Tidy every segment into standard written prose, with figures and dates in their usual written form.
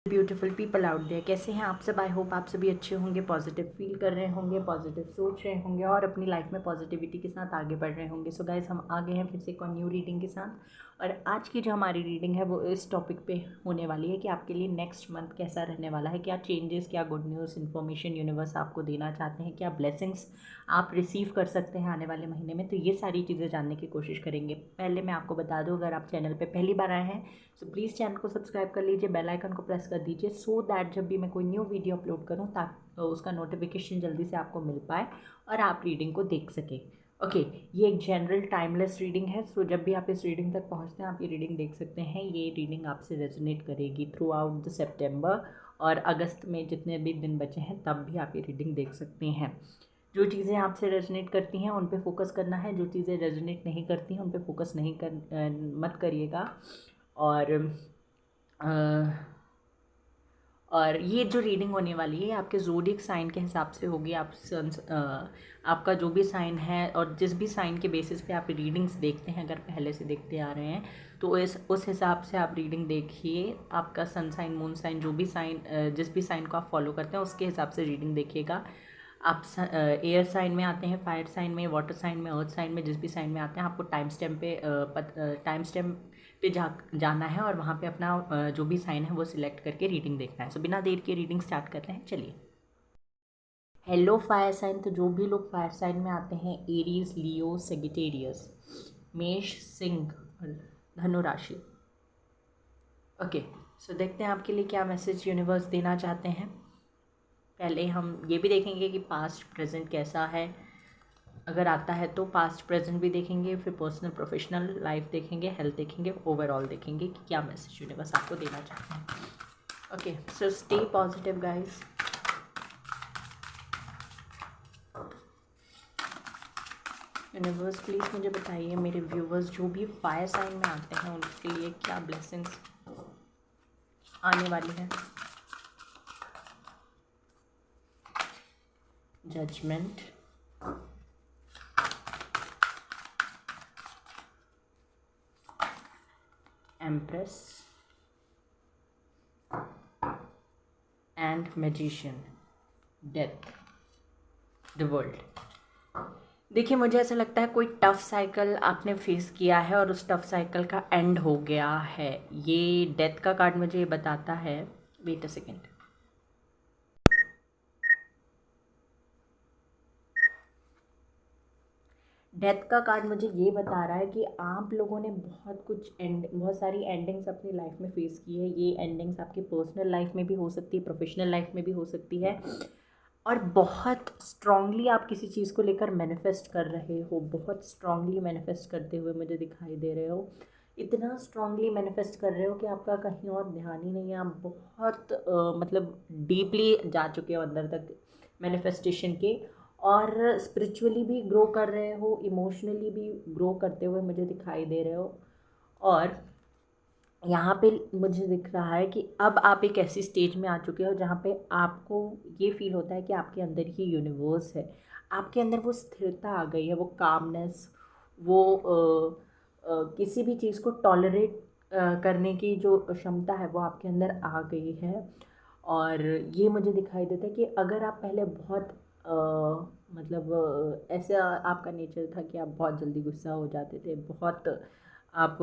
Beautiful people out there, कैसे हैं आप सब? आई होप आप सभी अच्छे होंगे, पॉजिटिव फील कर रहे होंगे, पॉजिटिव सोच रहे होंगे और अपनी लाइफ में पॉजिटिविटी के साथ आगे बढ़ रहे होंगे। सो गाइस, हम आ गए हैं फिर से एक और न्यू रीडिंग के साथ। और आज की जो हमारी रीडिंग है वो इस टॉपिक पे होने वाली है कि आपके लिए नेक्स्ट मंथ कैसा रहने वाला है, क्या चेंजेस, क्या गुड न्यूज़ इन्फॉर्मेशन यूनिवर्स आपको देना चाहते हैं, क्या ब्लेसिंग्स आप रिसीव कर सकते हैं आने वाले महीने में। तो ये सारी चीज़ें जानने की कोशिश करेंगे। पहले मैं आपको बता दूँ, अगर आप चैनल पे पहली बार आए हैं तो प्लीज़ चैनल को सब्सक्राइब कर लीजिए, बेल आइकन को प्रेस कर दीजिए, सो दैट जब भी मैं कोई न्यू वीडियो अपलोड करूँ ताकि उसका नोटिफिकेशन जल्दी से आपको मिल पाए और आप रीडिंग को देख सकें। ओके, ये एक जनरल टाइमलेस रीडिंग है। सो जब भी आप इस रीडिंग तक पहुँचते हैं आप ये रीडिंग देख सकते हैं। ये रीडिंग आपसे रेजोनेट करेगी थ्रू आउट द सेप्टेम्बर, और अगस्त में जितने भी दिन बचे हैं तब भी आप ये रीडिंग देख सकते हैं। जो चीज़ें आपसे रेजोनेट करती हैं उन पे फोकस करना है, जो चीज़ें रेजोनेट नहीं करती हैं उन पे फोकस नहीं मत करिएगा। और और ये जो रीडिंग होने वाली है आपके ज़ोडिएक साइन के हिसाब से होगी। आपका जो भी साइन है और जिस भी साइन के बेसिस पे आप रीडिंग्स देखते हैं, अगर पहले से देखते आ रहे हैं तो उस हिसाब से आप रीडिंग देखिए। आपका सन साइन, मून साइन, जो भी साइन, जिस भी साइन को आप फॉलो करते हैं उसके हिसाब से रीडिंग देखिएगा। आप एयर साइन में आते हैं, फायर साइन में, वाटर साइन में, अर्थ साइन में, जिस भी साइन में आते हैं आपको टाइम स्टैम्प पे जाना है और वहाँ पे अपना जो भी साइन है वो सिलेक्ट करके रीडिंग देखना है। सो बिना देर के रीडिंग स्टार्ट करते हैं, चलिए। Hello fire sign. तो जो भी लोग फायर साइन में आते हैं, एरीज, लियो, सेजिटेरियस, मेष, सिंह, धनु राशि। ओके, सो देखते हैं आपके लिए क्या मैसेज यूनिवर्स देना चाहते हैं। पहले हम ये भी देखेंगे कि पास्ट प्रेजेंट कैसा है, अगर आता है तो पास्ट प्रेजेंट भी देखेंगे, फिर पर्सनल प्रोफेशनल लाइफ देखेंगे, हेल्थ देखेंगे, ओवरऑल देखेंगे कि क्या मैसेज यूनिवर्स आपको देना चाहते हैं। Okay, so stay positive guys. Universe please मुझे बताइए, मेरे व्यूवर्स जो भी फायर साइन में आते हैं उनके लिए क्या ब्लेसिंग्स आने वाली है। Judgment, empress and magician, death, the world. देखिए, मुझे ऐसा लगता है कोई टफ साइकिल आपने फेस किया है और उस टफ साइकिल का एंड हो गया है। ये डेथ का कार्ड मुझे ये बताता है। Wait a second. डेथ का कार्ड मुझे ये बता रहा है कि आप लोगों ने बहुत सारी एंडिंग्स अपनी लाइफ में फेस की है। ये एंडिंग्स आपकी पर्सनल लाइफ में भी हो सकती है, प्रोफेशनल लाइफ में भी हो सकती है। और बहुत स्ट्रांगली आप किसी चीज़ को लेकर मैनिफेस्ट कर रहे हो, बहुत स्ट्रांगली मैनिफेस्ट करते हुए मुझे दिखाई दे रहे हो। इतना स्ट्रांगली मैनिफेस्ट कर रहे हो कि आपका कहीं और ध्यान ही नहीं है। आप बहुत मतलब डीपली जा चुके हो अंदर तक मैनिफेस्टेशन के, और स्पिरिचुअली भी ग्रो कर रहे हो, इमोशनली भी ग्रो करते हुए मुझे दिखाई दे रहे हो। और यहाँ पे मुझे दिख रहा है कि अब आप एक ऐसी स्टेज में आ चुके हो जहाँ पे आपको ये फील होता है कि आपके अंदर ही यूनिवर्स है। आपके अंदर वो स्थिरता आ गई है, वो कामनेस, वो किसी भी चीज़ को टॉलरेट करने की जो क्षमता है वो आपके अंदर आ गई है। और ये मुझे दिखाई देता है कि अगर आप पहले बहुत मतलब ऐसा आपका नेचर था कि आप बहुत जल्दी गुस्सा हो जाते थे, बहुत आप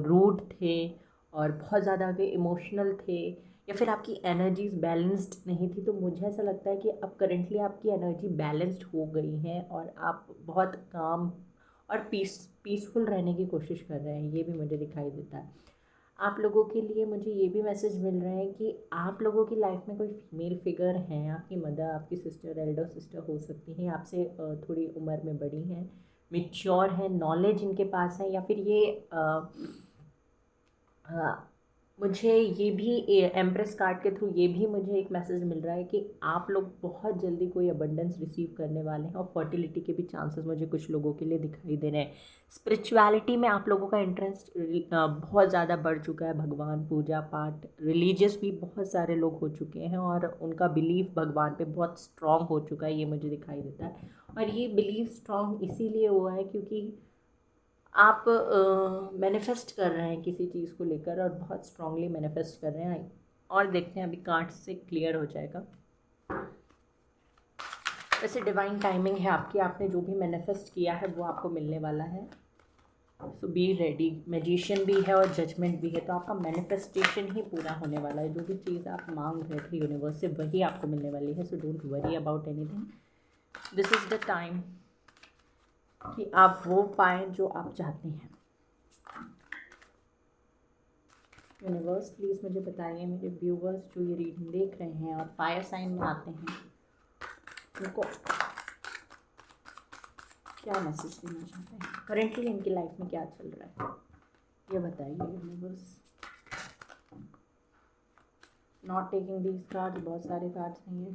रूड थे और बहुत ज़्यादा के इमोशनल थे, या फिर आपकी एनर्जीज बैलेंस्ड नहीं थी, तो मुझे ऐसा लगता है कि अब करेंटली आपकी एनर्जी बैलेंस्ड हो गई है और आप बहुत काम और पीसफुल रहने की कोशिश कर रहे हैं। ये भी मुझे दिखाई देता है। आप लोगों के लिए मुझे ये भी मैसेज मिल रहे हैं कि आप लोगों की लाइफ में कोई फीमेल फिगर हैं, आपकी मदर, आपकी सिस्टर, एल्डर सिस्टर हो सकती हैं, आपसे थोड़ी उम्र में बड़ी हैं, मिच्योर हैं, नॉलेज इनके पास है, या फिर ये मुझे ये भी एम्प्रेस कार्ड के थ्रू ये भी मुझे एक मैसेज मिल रहा है कि आप लोग बहुत जल्दी कोई अबंडेंस रिसीव करने वाले हैं, और फर्टिलिटी के भी चांसेस मुझे कुछ लोगों के लिए दिखाई दे रहे हैं। स्पिरिचुअलिटी में आप लोगों का इंटरेस्ट बहुत ज़्यादा बढ़ चुका है। भगवान, पूजा पाठ, रिलीजियस भी बहुत सारे लोग हो चुके हैं और उनका बिलीफ भगवान पे बहुत स्ट्रांग हो चुका है, ये मुझे दिखाई देता है। और ये बिलीफ स्ट्रांग इसीलिए हुआ है क्योंकि आप मैनिफेस्ट कर रहे हैं किसी चीज़ को लेकर और बहुत स्ट्रांगली मैनिफेस्ट कर रहे हैं। और देखते हैं अभी कार्ड से क्लियर हो जाएगा। वैसे डिवाइन टाइमिंग है आपकी, आपने जो भी मैनिफेस्ट किया है वो आपको मिलने वाला है। सो बी रेडी। मैजिशियन भी है और जजमेंट भी है, तो आपका मैनिफेस्टेशन ही पूरा होने वाला है। जो भी चीज़ आप मांग रहे थे यूनिवर्स से वही आपको मिलने वाली है। So don't worry about anything. This is the time कि आप वो पाएँ जो आप चाहते हैं। यूनिवर्स प्लीज़ मुझे बताइए, मेरे व्यूवर्स जो ये रीडिंग देख रहे हैं और फायर साइन में आते हैं, उनको क्या मैसेज देना चाहते हैं, करेंटली इनकी लाइफ में क्या चल रहा है, ये बताइए universe. Not taking these cards, बहुत सारे कार्ड्स नहीं हैं।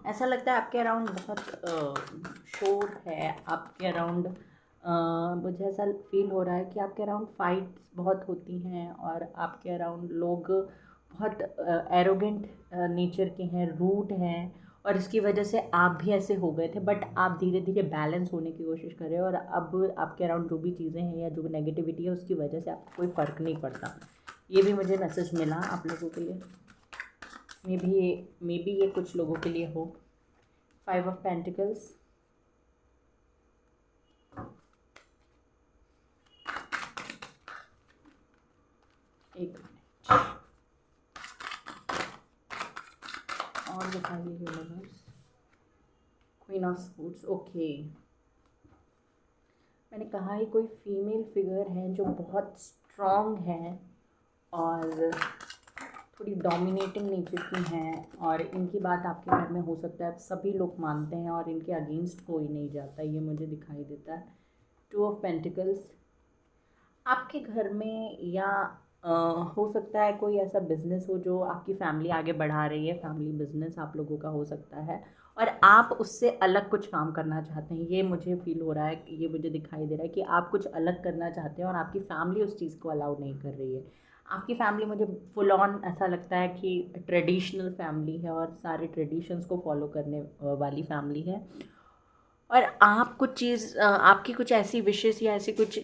ऐसा लगता है आपके अराउंड बहुत शोर है, आपके अराउंड मुझे ऐसा फील हो रहा है कि आपके अराउंड फाइट्स बहुत होती हैं और आपके अराउंड लोग बहुत एरोगेंट नेचर के हैं, रूड हैं, और इसकी वजह से आप भी ऐसे हो गए थे। बट आप धीरे धीरे बैलेंस होने की कोशिश कर रहे हो और अब आपके अराउंड जो भी चीज़ें हैं या जो भी नेगेटिविटी है उसकी वजह से आपको कोई फ़र्क नहीं पड़ता। ये भी मुझे मैसेज मिला आप लोगों के लिए। मे बी ये कुछ लोगों के लिए हो। 5 ऑफ पेंटिकल्स, एक मिनट और बताइए universe. Queen of spades, okay. मैंने कहा ही कोई फीमेल फिगर है जो बहुत स्ट्रॉन्ग है और थोड़ी डोमिनेटिंग नेचर की हैं, और इनकी बात आपके घर में हो सकता है सभी लोग मानते हैं और इनके अगेंस्ट कोई नहीं जाता, ये मुझे दिखाई देता है। 2 ऑफ पेंटिकल्स, आपके घर में या हो सकता है कोई ऐसा बिजनेस हो जो आपकी फैमिली आगे बढ़ा रही है, फैमिली बिजनेस आप लोगों का हो सकता है और आप उससे अलग कुछ काम करना चाहते हैं। ये मुझे फील हो रहा है, ये मुझे दिखाई दे रहा है कि आप कुछ अलग करना चाहते हैं और आपकी फैमिली उस चीज़ को अलाउ नहीं कर रही है। आपकी फैमिली मुझे फुल ऑन ऐसा लगता है कि ट्रेडिशनल फैमिली है और सारे ट्रेडिशंस को फॉलो करने वाली फैमिली है, और आप कुछ चीज़ आपकी कुछ ऐसी विशेस या ऐसी कुछ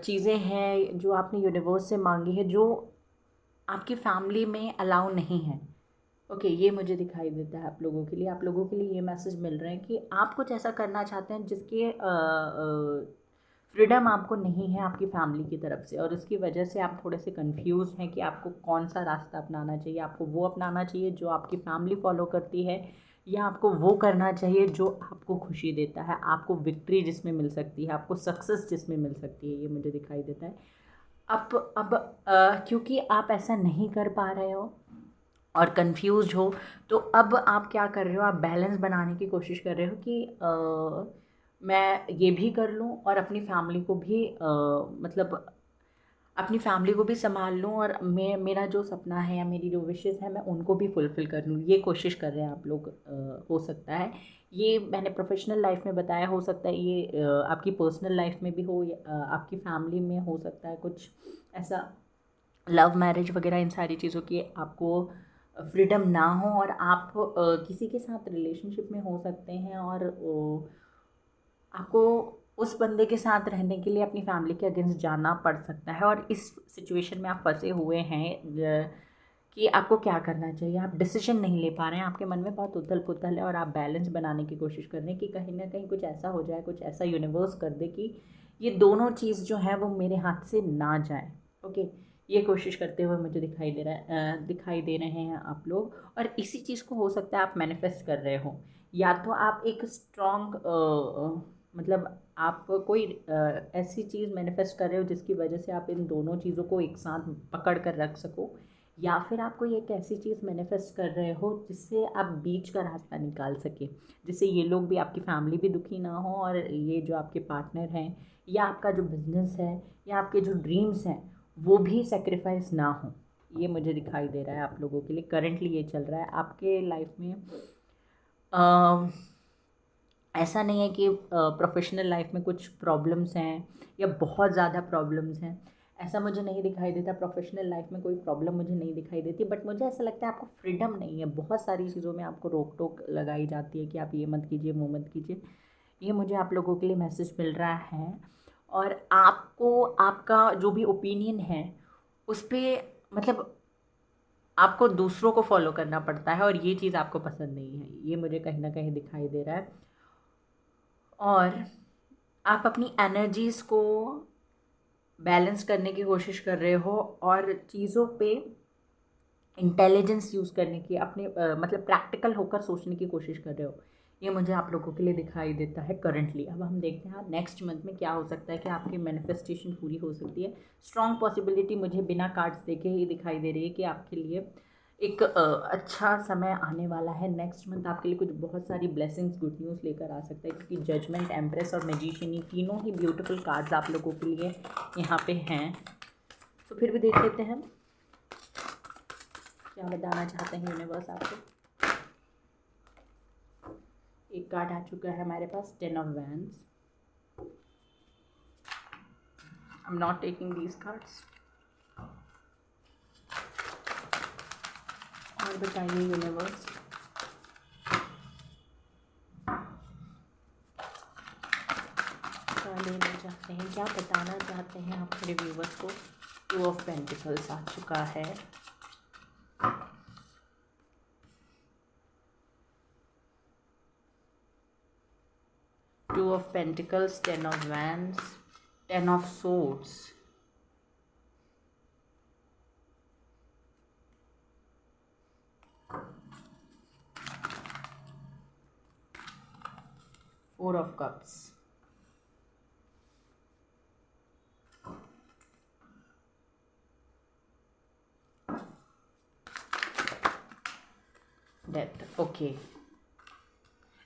चीज़ें हैं जो आपने यूनिवर्स से मांगी है जो आपकी फैमिली में अलाउ नहीं है। ओके, ये मुझे दिखाई देता है आप लोगों के लिए। आप लोगों के लिए ये मैसेज मिल रहे हैं कि आप कुछ ऐसा करना चाहते हैं जिसके फ्रीडम आपको नहीं है आपकी फैमिली की तरफ से, और इसकी वजह से आप थोड़े से कंफ्यूज हैं कि आपको कौन सा रास्ता अपनाना चाहिए। आपको वो अपनाना चाहिए जो आपकी फैमिली फॉलो करती है, या आपको वो करना चाहिए जो आपको खुशी देता है, आपको विक्ट्री जिसमें मिल सकती है, आपको सक्सेस जिसमें मिल सकती है। ये मुझे दिखाई देता है। अब क्योंकि आप ऐसा नहीं कर पा रहे हो और कंफ्यूज हो, तो अब आप क्या कर रहे हो, आप बैलेंस बनाने की कोशिश कर रहे हो कि मैं ये भी कर लूँ और अपनी फैमिली को भी मतलब अपनी फैमिली को भी संभाल लूँ, और मेरा जो सपना है या मेरी जो विशेज़ हैं मैं उनको भी फुलफ़िल कर लूँ। ये कोशिश कर रहे हैं आप लोग। हो सकता है ये मैंने प्रोफेशनल लाइफ में बताया, हो सकता है ये आपकी पर्सनल लाइफ में भी हो, या आपकी फैमिली में हो सकता है कुछ ऐसा, लव मैरिज वगैरह, इन सारी चीज़ों की आपको फ्रीडम ना हो और आप किसी के साथ रिलेशनशिप में हो सकते हैं और आपको उस बंदे के साथ रहने के लिए अपनी फैमिली के अगेंस्ट जाना पड़ सकता है, और इस सिचुएशन में आप फंसे हुए हैं कि आपको क्या करना चाहिए। आप डिसीजन नहीं ले पा रहे हैं, आपके मन में बहुत उथल पुथल है और आप बैलेंस बनाने की कोशिश कर रहे हैं कि कहीं ना कहीं कुछ ऐसा हो जाए, कुछ ऐसा यूनिवर्स कर दे कि ये दोनों चीज़ जो है वो मेरे हाथ से ना जाए। ओके, ये कोशिश करते हुए मुझे दिखाई दे रहे हैं आप लोग, और इसी चीज़ को हो सकता है आप मैनिफेस्ट कर रहे हो। या तो आप एक स्ट्रॉन्ग मतलब आप कोई ऐसी चीज़ मैनिफेस्ट कर रहे हो जिसकी वजह से आप इन दोनों चीज़ों को एक साथ पकड़ कर रख सको, या फिर आप कोई एक ऐसी चीज़ मैनिफेस्ट कर रहे हो जिससे आप बीच का रास्ता निकाल सके, जिससे ये लोग भी, आपकी फैमिली भी दुखी ना हो, और ये जो आपके पार्टनर हैं या आपका जो बिज़नेस है या आपके जो ड्रीम्स हैं वो भी सेक्रीफाइस ना हो। ये मुझे दिखाई दे रहा है आप लोगों के लिए। करंटली ये चल रहा है आपके लाइफ में। ऐसा नहीं है कि प्रोफेशनल लाइफ में कुछ प्रॉब्लम्स हैं या बहुत ज़्यादा प्रॉब्लम्स हैं, ऐसा मुझे नहीं दिखाई देता। प्रोफेशनल लाइफ में कोई प्रॉब्लम मुझे नहीं दिखाई देती, बट मुझे ऐसा लगता है आपको फ्रीडम नहीं है। बहुत सारी चीज़ों में आपको रोक टोक लगाई जाती है कि आप ये मत कीजिए, वो मत कीजिए। ये मुझे आप लोगों के लिए मैसेज मिल रहा है, और आपको आपका जो भी ओपिनियन है उस पर मतलब आपको दूसरों को फॉलो करना पड़ता है और ये चीज़ आपको पसंद नहीं है, ये मुझे कहीं ना कहीं दिखाई दे रहा है। और आप अपनी एनर्जीज़ को बैलेंस करने की कोशिश कर रहे हो और चीज़ों पे इंटेलिजेंस यूज़ करने की, अपने मतलब प्रैक्टिकल होकर सोचने की कोशिश कर रहे हो। ये मुझे आप लोगों के लिए दिखाई देता है करंटली। अब हम देखते हैं नेक्स्ट मंथ में क्या हो सकता है कि आपकी मैनिफेस्टेशन पूरी हो सकती है। स्ट्रॉन्ग पॉसिबिलिटी मुझे बिना कार्ड्स देखे ही दिखाई दे रही है कि आपके लिए एक अच्छा समय आने वाला है। नेक्स्ट मंथ आपके लिए कुछ बहुत सारी ब्लेसिंग्स, गुड न्यूज़ लेकर आ सकता है, क्योंकि जजमेंट, एम्प्रेस और मैजिशियन, ये तीनों ही ब्यूटीफुल कार्ड्स आप लोगों के लिए यहाँ पे हैं। तो फिर भी देख लेते हैं क्या बताना चाहते हैं यूनिवर्स आपको। एक कार्ड आ चुका है हमारे पास, 10 of wands. I am not taking these cards. और बताइए यूनिवर्स, क्या लेना चाहते हैं, क्या बताना चाहते हैं आप मेरे व्यूवर्स को। 2 ऑफ पेंटिकल्स आ चुका है। Two of Pentacles, 10 of Wands, 10 of Swords, Four of Cups, Death। Okay,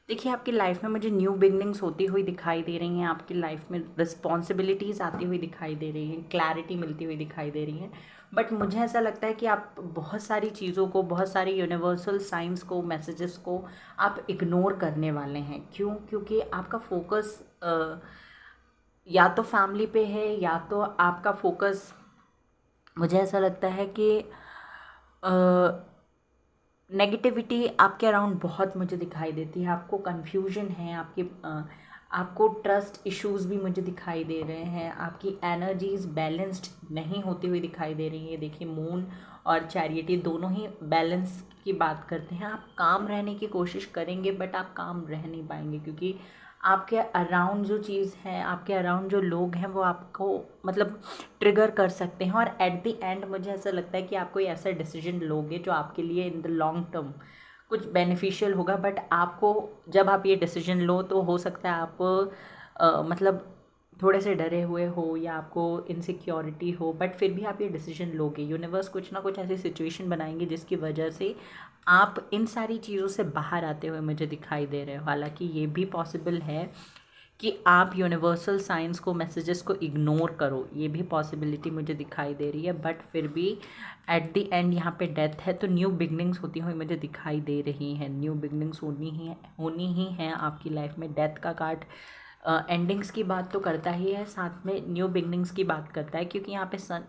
देखिए आपकी लाइफ में मुझे न्यू बिगनिंग्स होती हुई दिखाई दे रही हैं, आपकी लाइफ में रिस्पॉन्सिबिलिटीज़ आती हुई दिखाई दे रही हैं, क्लैरिटी मिलती हुई दिखाई दे रही है। बट मुझे ऐसा लगता है कि आप बहुत सारी चीज़ों को, बहुत सारी यूनिवर्सल साइंस को, मैसेजेस को आप इग्नोर करने वाले हैं। क्यों? क्योंकि आपका फोकस या तो फैमिली पे है, या तो आपका फोकस, मुझे ऐसा लगता है कि नेगेटिविटी आपके अराउंड बहुत मुझे दिखाई देती है। आपको कन्फ्यूजन है, आपको ट्रस्ट इश्यूज़ भी मुझे दिखाई दे रहे हैं। आपकी एनर्जीज़ बैलेंस्ड नहीं होती हुई दिखाई दे रही है। देखिए मून और चैरिटी दोनों ही बैलेंस की बात करते हैं। आप काम रहने की कोशिश करेंगे बट आप काम रह नहीं पाएंगे, क्योंकि आपके अराउंड जो चीज़ है, आपके अराउंड जो लोग हैं, वो आपको मतलब ट्रिगर कर सकते हैं। और एट द एंड मुझे ऐसा लगता है कि आप कोई ऐसा डिसीजन लोगे जो आपके लिए इन द लॉन्ग टर्म कुछ बेनिफिशियल होगा। बट आपको, जब आप ये डिसीजन लो, तो हो सकता है आप मतलब थोड़े से डरे हुए हो या आपको इनसिक्योरिटी हो, बट फिर भी आप ये डिसीजन लोगे। यूनिवर्स कुछ ना कुछ ऐसी सिचुएशन बनाएंगे जिसकी वजह से आप इन सारी चीज़ों से बाहर आते हुए मुझे दिखाई दे रहे हो। हालांकि ये भी पॉसिबल है कि आप यूनिवर्सल साइंस को, मैसेजेस को इग्नोर करो, ये भी पॉसिबिलिटी मुझे दिखाई दे रही है। बट फिर भी एट द एंड यहाँ पे डेथ है, तो न्यू बिगनिंग्स होती हुई मुझे दिखाई दे रही हैं। न्यू बिगनिंग्स होनी ही हैं आपकी लाइफ में। डेथ का कार्ड एंडिंग्स की बात तो करता ही है, साथ में न्यू बिगनिंग्स की बात करता है, क्योंकि यहाँ पे सन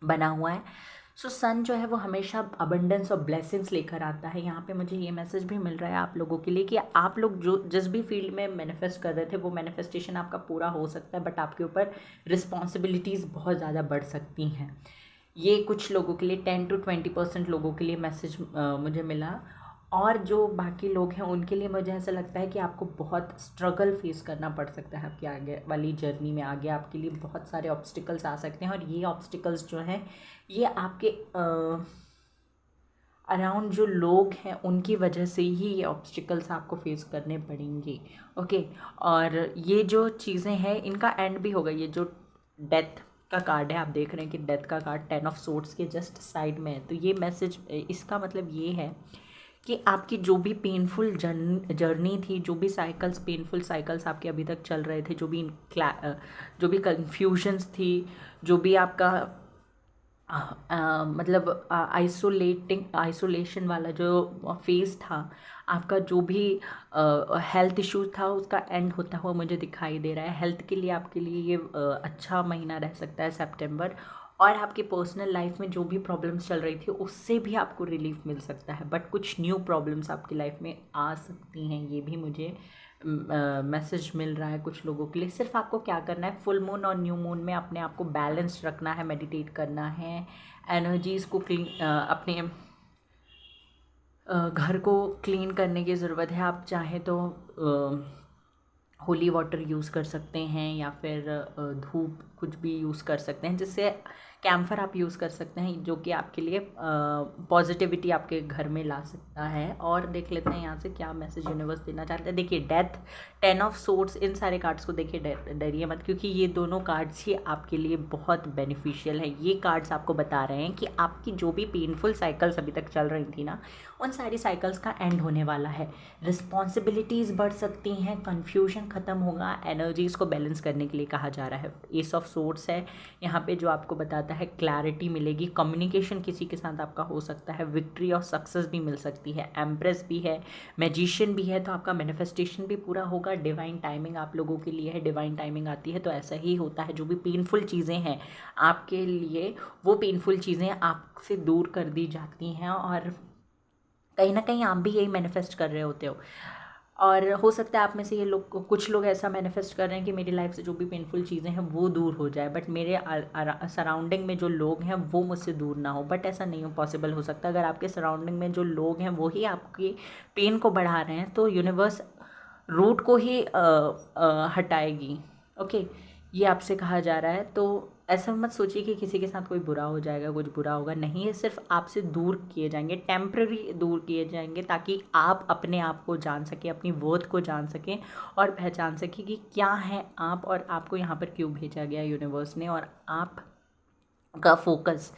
बना हुआ है। सो सन जो है वो हमेशा अबंडेंस और ब्लेसिंग्स लेकर आता है। यहाँ पे मुझे ये मैसेज भी मिल रहा है आप लोगों के लिए कि आप लोग जो जिस भी फील्ड में मैनिफेस्ट कर रहे थे, वो मैनिफेस्टेशन आपका पूरा हो सकता है, बट आपके ऊपर रिस्पॉन्सिबिलिटीज़ बहुत ज़्यादा बढ़ सकती हैं। ये कुछ लोगों के लिए 10 to 20% लोगों के लिए मैसेज मुझे मिला। और जो बाकी लोग हैं उनके लिए मुझे ऐसा लगता है कि आपको बहुत स्ट्रगल फेस करना पड़ सकता है आपकी आगे वाली जर्नी में। आगे आपके लिए बहुत सारे ऑब्स्टिकल्स आ सकते हैं, और ये ऑब्स्टिकल्स जो हैं ये आपके अराउंड जो लोग हैं उनकी वजह से ही ये ऑब्स्टिकल्स आपको फेस करने पड़ेंगे। ओके, और ये जो चीज़ें हैं इनका एंड भी होगा। ये जो डेथ का कार्ड है, आप देख रहे हैं कि डेथ का कार्ड 10 ऑफ सोर्ड्स के जस्ट साइड में है। तो ये मैसेज, इसका मतलब ये है कि आपकी जो भी पेनफुल जर्नी थी, जो भी पेनफुल साइकिल्स आपके अभी तक चल रहे थे, जो भी कन्फ्यूजन्स थी, जो भी आपका मतलब आइसोलेशन वाला जो फेज़ था आपका, जो भी हेल्थ इश्यूज था, उसका एंड होता हुआ मुझे दिखाई दे रहा है। हेल्थ के लिए आपके लिए ये अच्छा महीना रह सकता है सितंबर। और आपकी पर्सनल लाइफ में जो भी प्रॉब्लम्स चल रही थी उससे भी आपको रिलीफ मिल सकता है, बट कुछ न्यू प्रॉब्लम्स आपकी लाइफ में आ सकती हैं, ये भी मुझे मैसेज मिल रहा है कुछ लोगों के लिए। सिर्फ आपको क्या करना है, फुल मून और न्यू मून में अपने आप को बैलेंस रखना है, मेडिटेट करना है, एनर्जीज़ को अपने घर को क्लीन करने की ज़रूरत है। आप चाहें तो होली वाटर यूज़ कर सकते हैं या फिर धूप कुछ भी यूज़ कर सकते हैं, जिससे कैम्फर आप यूज़ कर सकते हैं जो कि आपके लिए पॉजिटिविटी आपके घर में ला सकता है। और देख लेते हैं यहाँ से क्या मैसेज यूनिवर्स देना चाहते हैं। देखिए डेथ, 10 ऑफ सोर्ड्स, इन सारे कार्ड्स को देखिए डरिए मत, क्योंकि ये दोनों कार्ड्स ही आपके लिए बहुत बेनिफिशियल है। ये कार्ड्स आपको बता रहे हैं कि आपकी जो भी पेनफुल साइकिल्स अभी तक चल रही थी ना, उन सारी साइकिल्स का एंड होने वाला है। रिस्पॉन्सिबिलिटीज़ बढ़ सकती हैं, कन्फ्यूजन ख़त्म होगा, एनर्जीज़ को बैलेंस करने के लिए कहा जा रहा है। एस ऑफ सोर्ड्स है यहाँ पे जो आपको बताता है क्लैरिटी मिलेगी, कम्युनिकेशन किसी के साथ आपका हो सकता है, विक्ट्री और सक्सेस भी मिल सकती है, एम्प्रेस भी है, मैजिशियन भी है, तो आपका मैनिफेस्टेशन भी पूरा होगा। डिवाइन टाइमिंग आप लोगों के लिए है, डिवाइन टाइमिंग आती है तो ऐसा ही होता है। जो भी पेनफुल चीज़ें हैं आपके लिए, वो पेनफुल चीज़ें आपसे दूर कर दी जाती हैं, और कहीं ना कहीं आप भी यही मैनिफेस्ट कर रहे होते हो। और हो सकता है आप में से ये लोग, कुछ लोग ऐसा मैनिफेस्ट कर रहे हैं कि मेरी लाइफ से जो भी पेनफुल चीज़ें हैं वो दूर हो जाए, बट मेरे सराउंडिंग में जो लोग हैं वो मुझसे दूर ना हो। बट ऐसा नहीं हो पॉसिबल हो सकता। अगर आपके सराउंडिंग में जो लोग हैं वो ही आपकी पेन को बढ़ा रहे हैं, तो यूनिवर्स रूट को ही हटाएगी। ओके, ये आपसे कहा जा रहा है। तो ऐसा मत सोचिए कि किसी के साथ कोई बुरा हो जाएगा, कुछ बुरा होगा, नहीं। ये सिर्फ आपसे दूर किए जाएंगे, टेम्प्रेरी दूर किए जाएंगे, ताकि आप अपने आप को जान सकें, अपनी वर्थ को जान सकें और पहचान सकें कि क्या है आप, और आपको यहाँ पर क्यों भेजा गया यूनिवर्स ने, और आप का फोकस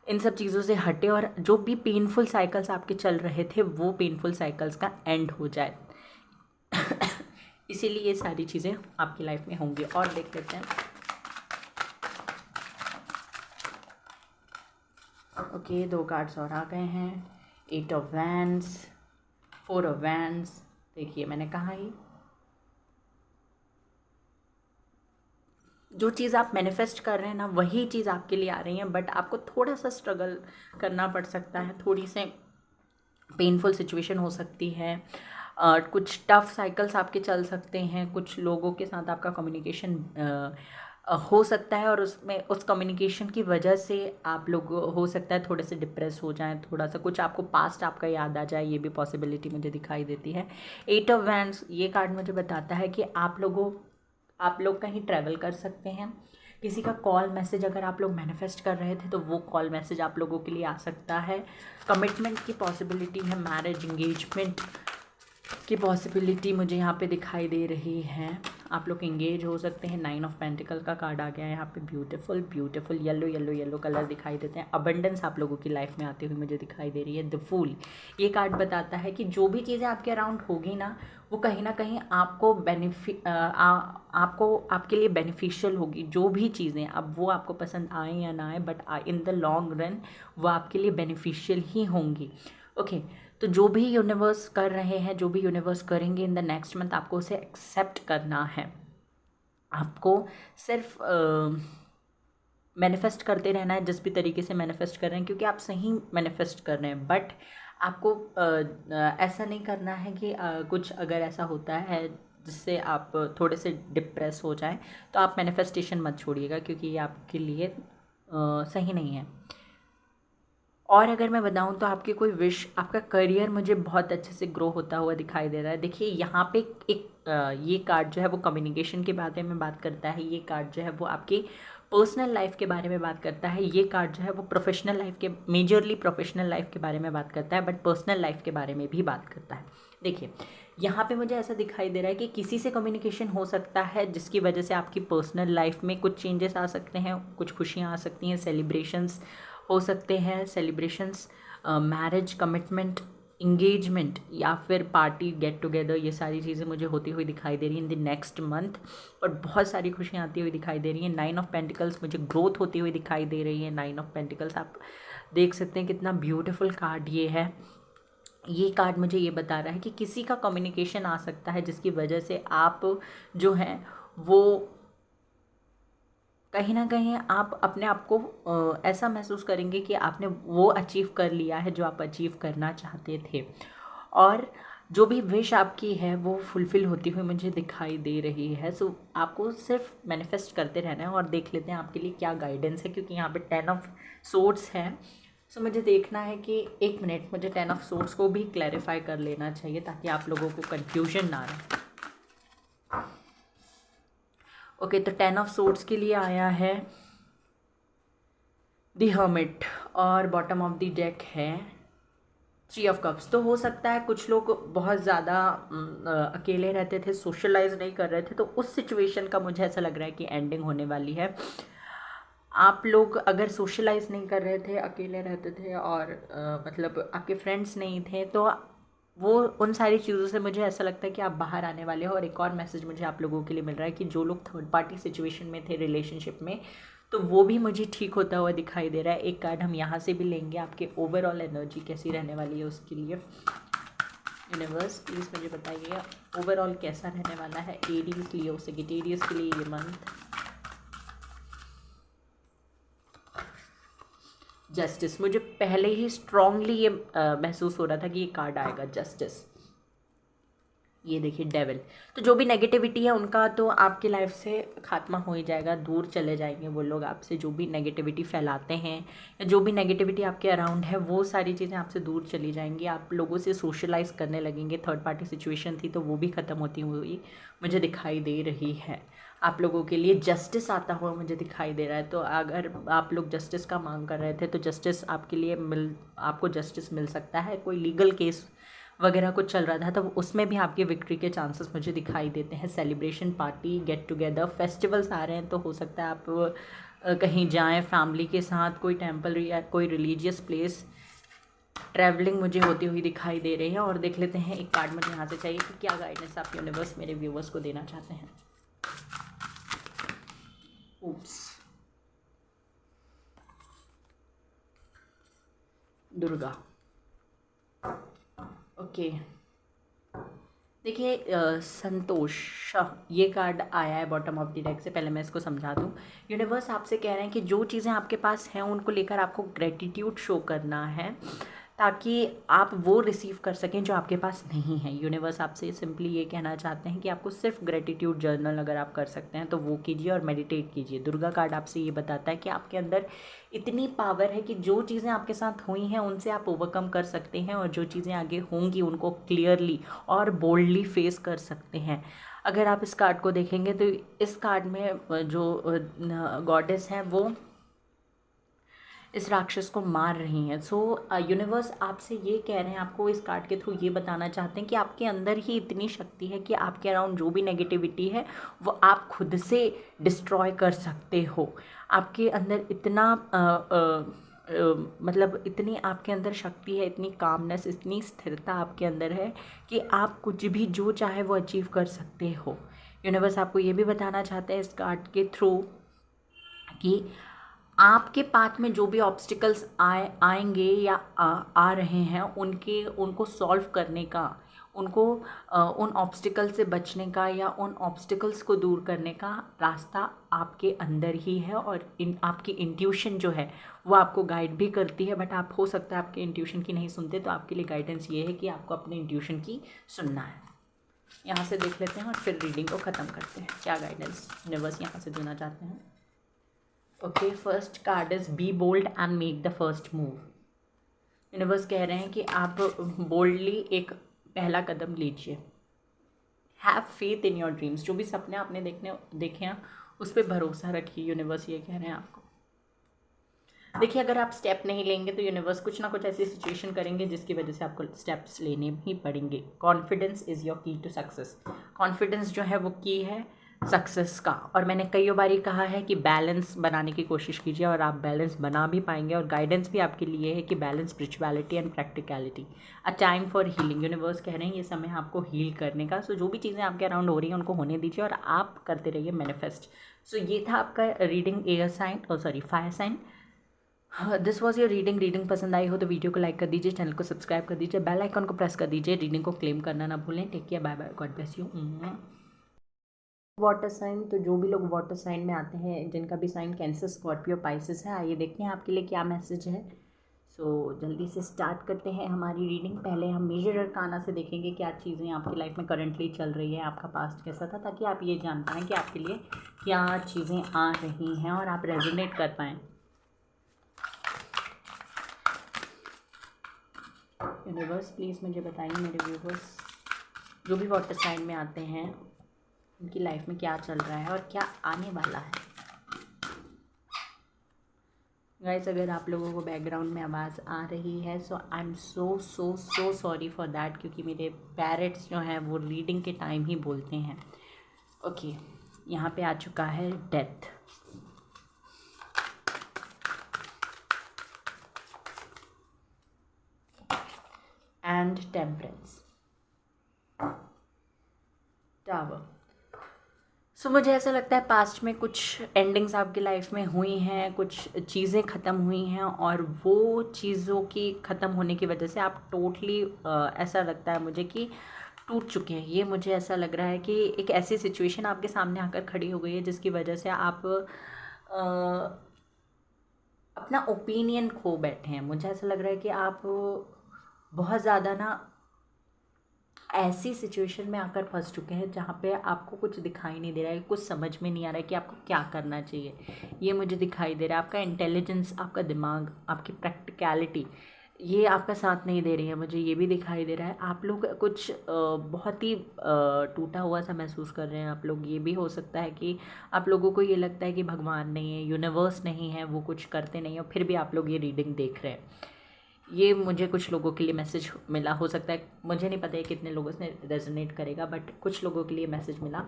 इन सब चीज़ों से हटे, और जो भी पेनफुल साइकिल्स आपके चल रहे थे वो पेनफुल साइकिल्स का एंड हो जाए। इसीलिए ये सारी चीज़ें आपकी लाइफ में होंगी। और देख लेते हैं। ओके, 2 कार्ड्स और आ गए हैं, 8 ऑफ वैंड्स, 4 ऑफ वैंड्स। देखिए मैंने कहा ही, जो चीज़ आप मैनिफेस्ट कर रहे हैं ना वही चीज़ आपके लिए आ रही है, बट आपको थोड़ा सा स्ट्रगल करना पड़ सकता है, थोड़ी से पेनफुल सिचुएशन हो सकती है, कुछ टफ साइकिल्स आपके चल सकते हैं, कुछ लोगों के साथ आपका कम्युनिकेशन हो सकता है, और उसमें उस कम्युनिकेशन की वजह से आप लोग हो सकता है थोड़े से डिप्रेस हो जाएं, थोड़ा सा कुछ आपको पास्ट आपका याद आ जाए, ये भी पॉसिबिलिटी मुझे दिखाई देती है। 8 ऑफ वैंड्स, ये कार्ड मुझे बताता है कि आप लोग कहीं ट्रैवल कर सकते हैं। किसी का कॉल मैसेज अगर आप लोग मैनिफेस्ट कर रहे थे तो वो कॉल मैसेज आप लोगों के लिए आ सकता है। कमिटमेंट की पॉसिबिलिटी है, मैरिज इंगेजमेंट की पॉसिबिलिटी मुझे यहाँ पे दिखाई दे रही है। आप लोग इंगेज हो सकते हैं। 9 ऑफ पेंटिकल का कार्ड आ गया है यहाँ पे, beautiful beautiful yellow yellow yellow colour दिखाई देते हैं। अबंडेंस आप लोगों की लाइफ में आती हुई मुझे दिखाई दे रही है। द फूल, ये कार्ड बताता है कि जो भी चीज़ें आपके अराउंड होगी ना वो कहीं ना कहीं आपको आपको आपके लिए बेनिफिशियल होगी। जो भी चीज़ें, अब वो आपको पसंद आए या ना आए, but in the long run वो आपके लिए बेनिफिशियल ही होंगी। ओके, तो जो भी यूनिवर्स कर रहे हैं, जो भी यूनिवर्स करेंगे इन द नेक्स्ट मंथ, आपको उसे एक्सेप्ट करना है। आपको सिर्फ मैनिफेस्ट करते रहना है, जिस भी तरीके से मैनिफेस्ट कर रहे हैं, क्योंकि आप सही मैनिफेस्ट कर रहे हैं। बट आपको ऐसा नहीं करना है कि कुछ अगर ऐसा होता है जिससे आप थोड़े से डिप्रेस हो जाएं, तो आप मैनिफेस्टेशन मत छोड़िएगा, क्योंकि ये आपके लिए सही नहीं है। और अगर मैं बताऊं तो आपकी कोई विश, आपका करियर मुझे बहुत अच्छे से ग्रो होता हुआ दिखाई दे रहा है। देखिए यहाँ पे एक ये कार्ड जो है वो कम्युनिकेशन के बारे में बात करता है, ये कार्ड जो है वो आपकी पर्सनल लाइफ के बारे में बात करता है, ये कार्ड जो है वो प्रोफेशनल लाइफ के, मेजरली प्रोफेशनल लाइफ के बारे में बात करता है, बट पर्सनल लाइफ के बारे में भी बात करता है। देखिए यहाँ पे मुझे ऐसा दिखाई दे रहा है कि किसी से कम्युनिकेशन हो सकता है जिसकी वजह से आपकी पर्सनल लाइफ में कुछ चेंजेस आ सकते हैं, कुछ खुशियाँ आ सकती हैं, सेलिब्रेशंस हो सकते हैं, सेलिब्रेशंस, मैरिज, कमिटमेंट, इंगेजमेंट या फिर पार्टी, गेट टुगेदर, ये सारी चीज़ें मुझे होती हुई दिखाई दे रही हैं इन द नेक्स्ट मंथ, और बहुत सारी खुशियाँ आती हुई दिखाई दे रही हैं। 9 ऑफ पेंटिकल्स मुझे ग्रोथ होती हुई दिखाई दे रही है। 9 ऑफ पेंटिकल्स आप देख सकते हैं कितना ब्यूटीफुल कार्ड ये है। ये कार्ड मुझे ये बता रहा है कि किसी का कम्युनिकेशन आ सकता है जिसकी वजह से आप जो हैं वो कहीं ना कहीं आप अपने आप को ऐसा महसूस करेंगे कि आपने वो अचीव कर लिया है जो आप अचीव करना चाहते थे। और जो भी विश आपकी है वो फुलफ़िल होती हुई मुझे दिखाई दे रही है। सो आपको सिर्फ मैनिफेस्ट करते रहना है और देख लेते हैं आपके लिए क्या गाइडेंस है, क्योंकि यहाँ पे 10 ऑफ सोर्ड्स है। सो मुझे देखना है कि 1 मिनट, मुझे 10 ऑफ सोर्ड्स को भी क्लैरिफाई कर लेना चाहिए ताकि आप लोगों को कन्फ्यूजन ना रहे। ओके, तो 10 ऑफ सोर्ड्स के लिए आया है द हर्मिट और बॉटम ऑफ द डेक है 3 ऑफ कप्स। तो हो सकता है कुछ लोग बहुत ज़्यादा अकेले रहते थे, सोशलाइज नहीं कर रहे थे, तो उस सिचुएशन का मुझे ऐसा लग रहा है कि एंडिंग होने वाली है। आप लोग अगर सोशलाइज नहीं कर रहे थे, अकेले रहते थे और मतलब आपके फ्रेंड्स नहीं थे, तो वो उन सारी चीज़ों से मुझे ऐसा लगता है कि आप बाहर आने वाले हो। और एक और मैसेज मुझे आप लोगों के लिए मिल रहा है कि जो लोग थर्ड पार्टी सिचुएशन में थे रिलेशनशिप में, तो वो भी मुझे ठीक होता हुआ दिखाई दे रहा है। एक कार्ड हम यहाँ से भी लेंगे, आपके ओवरऑल एनर्जी कैसी रहने वाली है उसके लिए। यूनिवर्स प्लीज़ मुझे बताइए ओवरऑल कैसा रहने वाला है एरीज लियो सेजिटेरियस के लिए ये मंथ। जस्टिस, मुझे पहले ही स्ट्रांगली ये महसूस हो रहा था कि ये कार्ड आएगा, जस्टिस। ये देखिए डेविल। तो जो भी नेगेटिविटी है उनका तो आपकी लाइफ से खात्मा हो ही जाएगा, दूर चले जाएंगे वो लोग आपसे जो भी नेगेटिविटी फैलाते हैं या जो भी नेगेटिविटी आपके अराउंड है, वो सारी चीज़ें आपसे दूर चली जाएंगी। आप लोगों से सोशलाइज करने लगेंगे। थर्ड पार्टी सिचुएशन थी तो वो भी ख़त्म होती हुई मुझे दिखाई दे रही है। आप लोगों के लिए जस्टिस आता हुआ मुझे दिखाई दे रहा है। तो अगर आप लोग जस्टिस का मांग कर रहे थे तो जस्टिस आपके लिए आपको जस्टिस मिल सकता है। कोई लीगल केस वगैरह कुछ चल रहा था तो उसमें भी आपकी विक्ट्री के चांसेस मुझे दिखाई देते हैं। Celebration party, get together, festivals आ रहे हैं तो हो सकता है आप कहीं जाएं फैमिली के साथ, कोई टेंपल या कोई रिलीजियस प्लेस, ट्रैवलिंग मुझे होती हुई दिखाई दे रही है। और देख लेते हैं एक कार्ड मुझे यहाँ से चाहिए कि क्या गाइडेंस आप यूनिवर्स मेरे व्यूवर्स को देना चाहते हैं। उप्स, दुर्गा। ओके, देखिए संतोष, ये कार्ड आया है बॉटम ऑफ द डेक से। पहले मैं इसको समझा दूँ। यूनिवर्स आपसे कह रहे हैं कि जो चीज़ें आपके पास हैं उनको लेकर आपको ग्रेटिट्यूड शो करना है ताकि आप वो रिसीव कर सकें जो आपके पास नहीं है। यूनिवर्स आपसे सिंपली ये कहना चाहते हैं कि आपको सिर्फ ग्रेटिट्यूड जर्नल अगर आप कर सकते हैं तो वो कीजिए और मेडिटेट कीजिए। दुर्गा कार्ड आपसे ये बताता है कि आपके अंदर इतनी पावर है कि जो चीज़ें आपके साथ हुई हैं उनसे आप ओवरकम कर सकते हैं और जो चीज़ें आगे होंगी उनको क्लियरली और बोल्डली फेस कर सकते हैं। अगर आप इस कार्ड को देखेंगे तो इस कार्ड में जो गॉडेस हैं वो इस राक्षस को मार रही हैं। सो यूनिवर्स आपसे ये कह रहे हैं, आपको इस कार्ड के थ्रू ये बताना चाहते हैं कि आपके अंदर ही इतनी शक्ति है कि आपके अराउंड जो भी नेगेटिविटी है वो आप खुद से डिस्ट्रॉय कर सकते हो। आपके अंदर इतना मतलब इतनी आपके अंदर शक्ति है, इतनी कामनेस, इतनी स्थिरता आपके अंदर है कि आप कुछ भी जो चाहे वो अचीव कर सकते हो। यूनिवर्स आपको ये भी बताना चाहते हैं इस कार्ड के थ्रू कि आपके पाथ में जो भी ऑब्स्टिकल्स आएंगे या आ रहे हैं उनको सॉल्व करने का, उन ऑब्स्टिकल से बचने का या उन ऑब्स्टिकल्स को दूर करने का रास्ता आपके अंदर ही है। और आपकी इंट्यूशन जो है वो आपको गाइड भी करती है। बट आप हो सकता है आपके इंट्यूशन की नहीं सुनते, तो आपके लिए गाइडेंस ये है कि आपको अपने इंट्यूशन की सुनना है। यहाँ से देख लेते हैं और फिर रीडिंग को ख़त्म करते हैं। क्या गाइडेंस यूनिवर्स यहाँ से देना चाहते हैं। Okay, first card is be bold and make the first move. Universe कह रहे हैं कि आप बोल्डली एक पहला कदम लीजिए। Have faith in your dreams. जो भी सपने आपने देखे हैं उस पर भरोसा रखिए। यूनिवर्स ये कह रहे हैं आपको। देखिए, अगर आप स्टेप नहीं लेंगे तो यूनिवर्स कुछ ना कुछ ऐसी सिचुएशन करेंगे जिसकी वजह से आपको स्टेप्स लेने ही पड़ेंगे। कॉन्फिडेंस इज़ योर की टू सक्सेस। कॉन्फिडेंस जो है वो की है सक्सेस का। और मैंने कई बारी कहा है कि बैलेंस बनाने की कोशिश कीजिए और आप बैलेंस बना भी पाएंगे। और गाइडेंस भी आपके लिए है कि balance spirituality and practicality. A time for healing. Universe कह रहे हैं ये समय आपको हील करने का। सो जो भी चीज़ें आपके अराउंड हो रही हैं उनको होने दीजिए और आप करते रहिए मैनिफेस्ट। सो ये था आपका reading air sign fire sign. This was your reading पसंद आई हो तो वीडियो को लाइक कर दीजिए, चैनल को सब्सक्राइब कर दीजिए, बेल आइकन को प्रेस कर दीजिए। रीडिंग को क्लेम करना ना भूलें। Take care, bye bye, God bless you. Water sign, तो जो भी लोग वाटर साइन में आते हैं, जिनका भी साइन कैंसर, स्कॉर्पियो, पाइसेस है, आइए देखते हैं आपके लिए क्या मैसेज है। जल्दी से स्टार्ट करते हैं हमारी रीडिंग। पहले हम मेजर अरकाना से देखेंगे क्या चीज़ें आपकी लाइफ में करंटली चल रही है, आपका पास्ट कैसा था, ताकि आप ये जान पाएँ कि आपके लिए क्या चीज़ें आ रही हैं और आप रेजोनेट कर पाएँ। यूनिवर्स प्लीज़ मुझे बताइए मेरे व्यूवर्स जो भी वाटर साइन में आते हैं उनकी लाइफ में क्या चल रहा है और क्या आने वाला है। गाइस अगर आप लोगों को बैकग्राउंड में आवाज़ आ रही है so I am so sorry for that, क्योंकि मेरे पेरेंट्स जो हैं वो रीडिंग के टाइम ही बोलते हैं। ओके, यहाँ पे आ चुका है डेथ, एंड टेम्परेंस, टावर। सो मुझे ऐसा लगता है पास्ट में कुछ एंडिंग्स आपकी लाइफ में हुई हैं, कुछ चीज़ें ख़त्म हुई हैं और वो चीज़ों की ख़त्म होने की वजह से आप टोटली ऐसा लगता है मुझे कि टूट चुके हैं। ये मुझे ऐसा लग रहा है कि एक ऐसी सिचुएशन आपके सामने आकर खड़ी हो गई है जिसकी वजह से आप अपना ओपिनियन खो बैठे हैं। मुझे ऐसा लग रहा है कि आप बहुत ज़्यादा ना ऐसी सिचुएशन में आकर फंस चुके हैं जहाँ पे आपको कुछ दिखाई नहीं दे रहा है, कुछ समझ में नहीं आ रहा है कि आपको क्या करना चाहिए। ये मुझे दिखाई दे रहा है, आपका इंटेलिजेंस, आपका दिमाग, आपकी प्रैक्टिकलिटी ये आपका साथ नहीं दे रही है। मुझे ये भी दिखाई दे रहा है आप लोग कुछ बहुत ही टूटा हुआ सा महसूस कर रहे हैं आप लोग। ये भी हो सकता है कि आप लोगों को ये लगता है कि भगवान नहीं है, यूनिवर्स नहीं है, वो कुछ करते नहीं और फिर भी आप लोग ये रीडिंग देख रहे हैं। ये मुझे कुछ लोगों के लिए मैसेज मिला, हो सकता है मुझे नहीं पता है कितने लोगों से रेजोनेट करेगा, बट कुछ लोगों के लिए मैसेज मिला।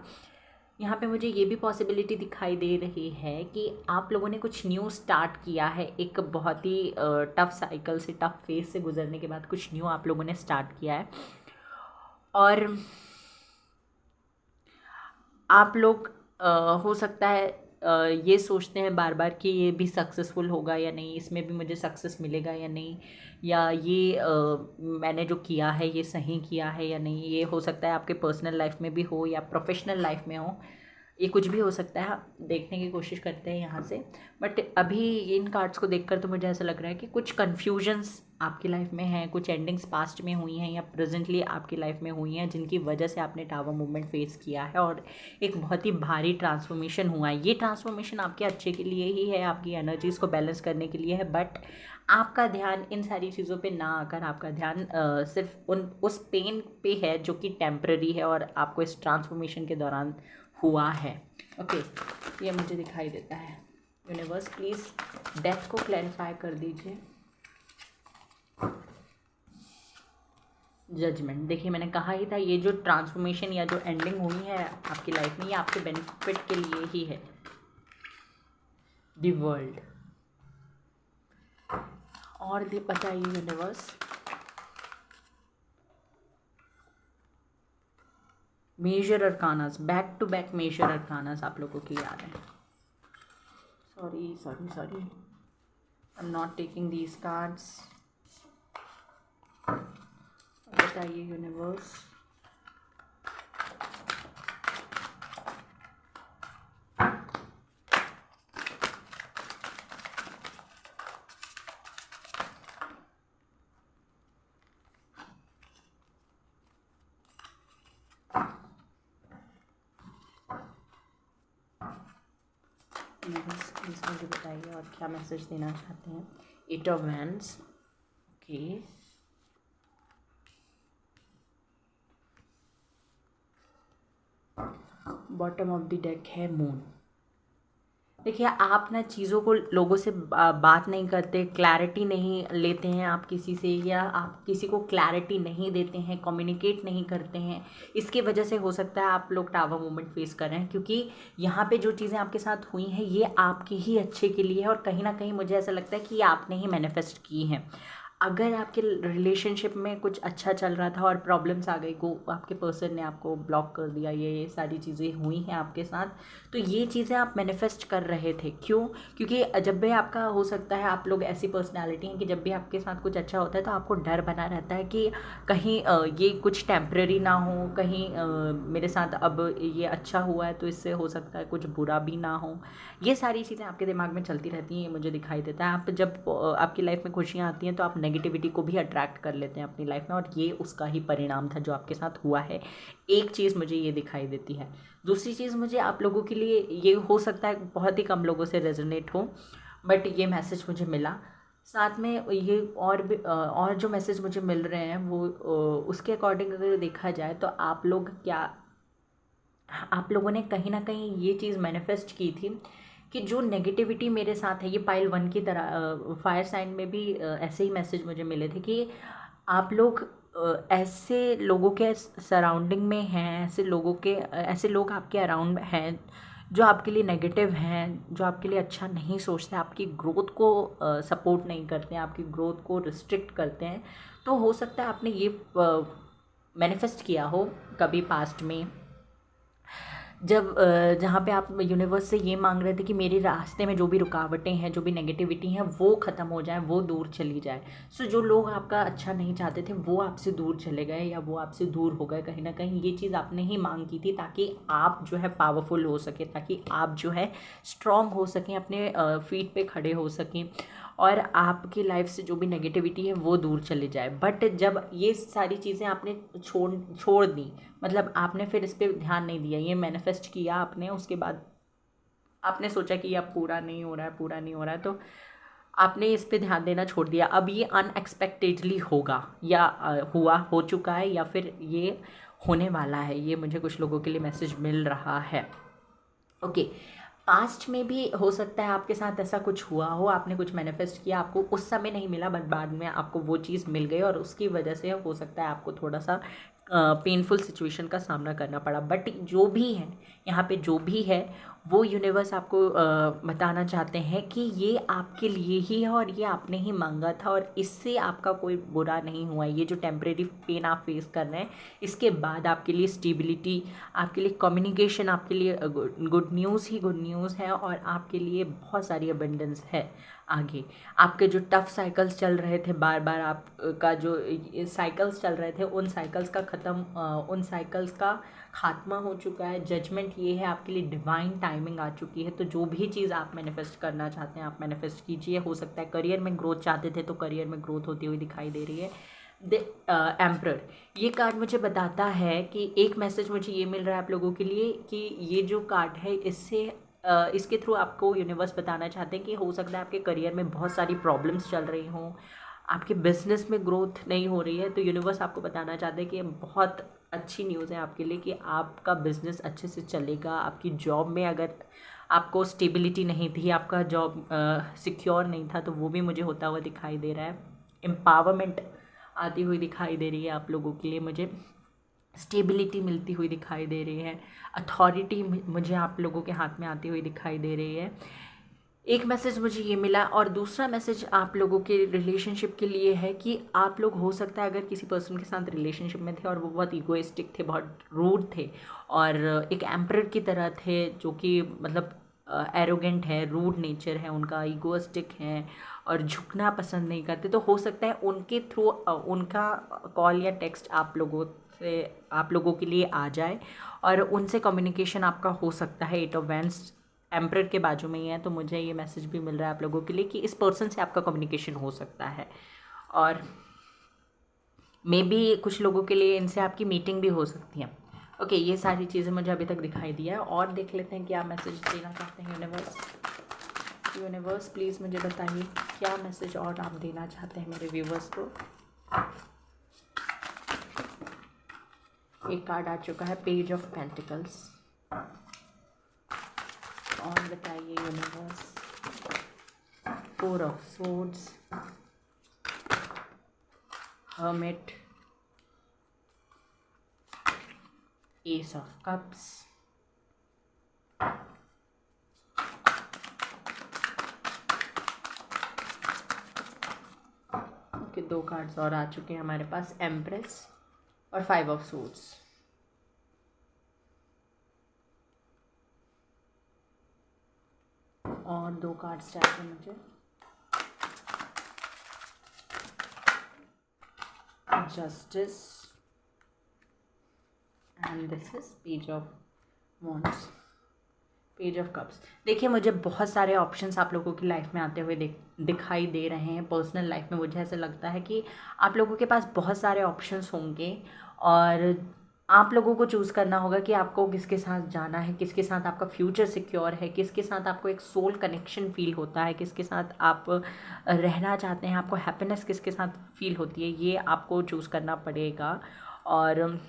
यहाँ पे मुझे ये भी पॉसिबिलिटी दिखाई दे रही है कि आप लोगों ने कुछ न्यू स्टार्ट किया है। एक बहुत ही टफ़ साइकिल से, टफ़ फेज से गुजरने के बाद कुछ न्यू आप लोगों ने स्टार्ट किया है और आप लोग हो सकता है ये सोचते हैं बार बार कि ये भी सक्सेसफुल होगा या नहीं, इसमें भी मुझे सक्सेस मिलेगा या नहीं, या ये मैंने जो किया है ये सही किया है या नहीं। ये हो सकता है आपके पर्सनल लाइफ में भी हो या प्रोफेशनल लाइफ में हो, ये कुछ भी हो सकता है। देखने की कोशिश करते हैं यहाँ से, बट अभी इन कार्ड्स को देखकर तो मुझे ऐसा लग रहा है कि कुछ कन्फ्यूजन्स आपकी लाइफ में हैं, कुछ एंडिंग्स पास्ट में हुई हैं या प्रेजेंटली आपकी लाइफ में हुई हैं जिनकी वजह से आपने टावर मूवमेंट फेस किया है और एक बहुत ही भारी ट्रांसफॉर्मेशन हुआ है। ये ट्रांसफॉर्मेशन आपके अच्छे के लिए ही है, आपकी एनर्जीज़ को बैलेंस करने के लिए है, बट आपका ध्यान इन सारी चीज़ों पे ना आकर आपका ध्यान सिर्फ उस पेन पे है जो कि टेम्पररी है और आपको इस ट्रांसफॉर्मेशन के दौरान हुआ है। ओके, ये मुझे दिखाई देता है। यूनिवर्स प्लीज़ डेथ को क्लैरिफाई कर दीजिए। जजमेंट, देखिए मैंने कहा ही था ये जो ट्रांसफॉर्मेशन या जो एंडिंग हुई है आपकी लाइफ में ये आपके बेनिफिट के लिए ही है। द वर्ल्ड, और भी बताइए universe. Major arcanas, back to back major arcanas आप लोगों की याद है। Sorry I am not taking these cards. बताइए यूनिवर्स। प्लीज़ मुझे बताइए और क्या मैसेज देना चाहते हैं। 8 of wands, okay, bottom of the deck है मून। देखिए आप ना चीज़ों को लोगों से बात नहीं करते, क्लैरिटी नहीं लेते हैं आप किसी से, या आप किसी को क्लैरिटी नहीं देते हैं, कम्युनिकेट नहीं करते हैं। इसकी वजह से हो सकता है आप लोग टावर मूवमेंट फेस कर रहे हैं, क्योंकि यहाँ पे जो चीज़ें आपके साथ हुई हैं ये आपके ही अच्छे के लिए है और कहीं ना कहीं मुझे ऐसा लगता है कि ये आपने ही मैनिफेस्ट की हैं। अगर आपके रिलेशनशिप में कुछ अच्छा चल रहा था और प्रॉब्लम्स आ गई, को आपके पर्सन ने आपको ब्लॉक कर दिया, ये सारी चीज़ें हुई हैं आपके साथ, तो ये चीज़ें आप मैनिफेस्ट कर रहे थे। क्यों? क्योंकि जब भी आपका हो सकता है, आप लोग ऐसी पर्सनालिटी हैं कि जब भी आपके साथ कुछ अच्छा होता है तो आपको डर बना रहता है कि कहीं ये कुछ टेम्परेरी ना हो, कहीं मेरे साथ अब ये अच्छा हुआ है तो इससे हो सकता है कुछ बुरा भी ना हो। ये सारी चीज़ें आपके दिमाग में चलती रहती हैं, ये मुझे दिखाई देता है। आप जब आपकी लाइफ में खुशियाँ आती हैं तो आप नेगेटिविटी को भी अट्रैक्ट कर लेते हैं अपनी लाइफ में, और ये उसका ही परिणाम था जो आपके साथ हुआ है। एक चीज़ मुझे ये दिखाई देती है। दूसरी चीज़, मुझे आप लोगों के लिए ये हो सकता है बहुत ही कम लोगों से रेजोनेट हो, बट ये मैसेज मुझे मिला। साथ में ये और भी और जो मैसेज मुझे मिल रहे हैं वो उसके अकॉर्डिंग अगर देखा जाए तो आप लोगों ने कहीं ना कहीं ये चीज़ मैनिफेस्ट की थी कि जो नेगेटिविटी मेरे साथ है, ये पाइल 1 की तरह फायर साइन में भी ऐसे ही मैसेज मुझे मिले थे कि आप लोग ऐसे लोगों के सराउंडिंग में हैं, ऐसे लोग आपके अराउंड हैं जो आपके लिए नेगेटिव हैं, जो आपके लिए अच्छा नहीं सोचते, आपकी ग्रोथ को सपोर्ट नहीं करते हैं, आपकी ग्रोथ को रिस्ट्रिक्ट करते हैं। तो हो सकता है आपने ये मैनिफेस्ट किया हो कभी पास्ट में, जब जहाँ पे आप यूनिवर्स से ये मांग रहे थे कि मेरे रास्ते में जो भी रुकावटें हैं, जो भी नेगेटिविटी हैं, वो ख़त्म हो जाए, वो दूर चली जाए। सो जो लोग आपका अच्छा नहीं चाहते थे वो आपसे दूर चले गए या वो आपसे दूर हो गए। कहीं ना कहीं ये चीज़ आपने ही मांग की थी ताकि आप जो है पावरफुल हो सके, ताकि आप जो है स्ट्रॉन्ग हो सकें, अपने फीट पे खड़े हो सकें, और आपकी लाइफ से जो भी नेगेटिविटी है वो दूर चले जाए। बट जब ये सारी चीज़ें आपने छोड़ दी, मतलब आपने फिर इस पर ध्यान नहीं दिया, ये मैनिफेस्ट किया आपने, उसके बाद आपने सोचा कि अब पूरा नहीं हो रहा है, पूरा नहीं हो रहा है, तो आपने इस पे ध्यान देना छोड़ दिया। अब ये अनएक्सपेक्टेडली होगा, या हो चुका है, या फिर ये होने वाला है। ये मुझे कुछ लोगों के लिए मैसेज मिल रहा है। ओके, पास्ट में भी हो सकता है आपके साथ ऐसा कुछ हुआ हो, आपने कुछ मैनिफेस्ट किया, आपको उस समय नहीं मिला, बट बाद में आपको वो चीज़ मिल गई और उसकी वजह से हो सकता है आपको थोड़ा सा पेनफुल सिचुएशन का सामना करना पड़ा। बट जो भी है, यहाँ पे जो भी है, वो यूनिवर्स आपको बताना चाहते हैं कि ये आपके लिए ही है और ये आपने ही मांगा था, और इससे आपका कोई बुरा नहीं हुआ। ये जो टेम्परेरी पेन आप फेस कर रहे हैं, इसके बाद आपके लिए स्टेबिलिटी, आपके लिए कम्युनिकेशन, आपके लिए गुड न्यूज़ ही गुड न्यूज़ है, और आपके लिए बहुत सारी अबंडेंस है आगे। आपके जो टफ साइकिल्स चल रहे थे, बार बार आपका जो साइकिल्स चल रहे थे, उन साइकिल्स का खात्मा हो चुका है। जजमेंट ये है, आपके लिए डिवाइन टाइमिंग आ चुकी है। तो जो भी चीज़ आप मैनिफेस्ट करना चाहते हैं, आप मैनिफेस्ट कीजिए। हो सकता है करियर में ग्रोथ चाहते थे तो करियर में ग्रोथ होती हुई दिखाई दे रही है। द एम्परर, ये कार्ड मुझे बताता है कि एक मैसेज मुझे ये मिल रहा है आप लोगों के लिए कि ये जो कार्ड है, इसके थ्रू आपको यूनिवर्स बताना चाहते हैं कि हो सकता है आपके करियर में बहुत सारी प्रॉब्लम्स चल रही हों, आपके बिजनेस में ग्रोथ नहीं हो रही है, तो यूनिवर्स आपको बताना चाहते हैं कि बहुत अच्छी न्यूज़ है आपके लिए कि आपका बिजनेस अच्छे से चलेगा। आपकी जॉब में अगर आपको स्टेबिलिटी नहीं थी, आपका जॉब सिक्योर नहीं था, तो वो भी मुझे होता हुआ दिखाई दे रहा है। एम्पावरमेंट आती हुई दिखाई दे रही है आप लोगों के लिए, मुझे स्टेबिलिटी मिलती हुई दिखाई दे रही है। अथॉरिटी मुझे आप लोगों के हाथ में आती हुई दिखाई दे रही है। एक मैसेज मुझे ये मिला, और दूसरा मैसेज आप लोगों के रिलेशनशिप के लिए है कि आप लोग हो सकता है अगर किसी पर्सन के साथ रिलेशनशिप में थे और वो बहुत ईगोइस्टिक थे, बहुत रूड थे, और एक एम्परर की तरह थे, जो कि मतलब एरोगेंट है, रूड नेचर है उनका, ईगोइस्टिक हैं और झुकना पसंद नहीं करते, तो हो सकता है उनके थ्रू उनका कॉल या टेक्स्ट आप लोगों के लिए आ जाए, और उनसे कम्युनिकेशन आपका हो सकता है। 8 ऑफ वैंड्स एम्परर के बाजू में ही है, तो मुझे ये मैसेज भी मिल रहा है आप लोगों के लिए कि इस पर्सन से आपका कम्युनिकेशन हो सकता है, और मे बी कुछ लोगों के लिए इनसे आपकी मीटिंग भी हो सकती है। ओके, ये सारी चीज़ें मुझे अभी तक दिखाई दिया है, और देख लेते हैं क्या मैसेज देना चाहते हैं यूनिवर्स। यूनिवर्स प्लीज़ मुझे बताइए क्या मैसेज और आप देना चाहते हैं मेरे व्यूवर्स को। एक कार्ड आ चुका है, पेज ऑफ पेंटिकल्स, और बताइए universe. 4 of swords, hermit, S of cups, okay, 2 cards और आ चुके हैं हमारे पास, एम्प्रेस और 5 ऑफ सूट्स। और 2 कार्ड्स चाहिए मुझे, justice and this is page of wands, page of cups. देखिए मुझे बहुत सारे ऑप्शंस आप लोगों की लाइफ में आते हुए दिखाई दे रहे हैं। पर्सनल लाइफ में मुझे ऐसा लगता है कि आप लोगों के पास बहुत सारे ऑप्शंस होंगे और आप लोगों को चूज़ करना होगा कि आपको किसके साथ जाना है, किसके साथ आपका फ्यूचर सिक्योर है, किसके साथ आपको एक सोल कनेक्शन फील होता है, किसके साथ आप रहना चाहते हैं, आपको हैप्पीनेस किसके साथ फील होती है, ये आपको चूज़ करना पड़ेगा। और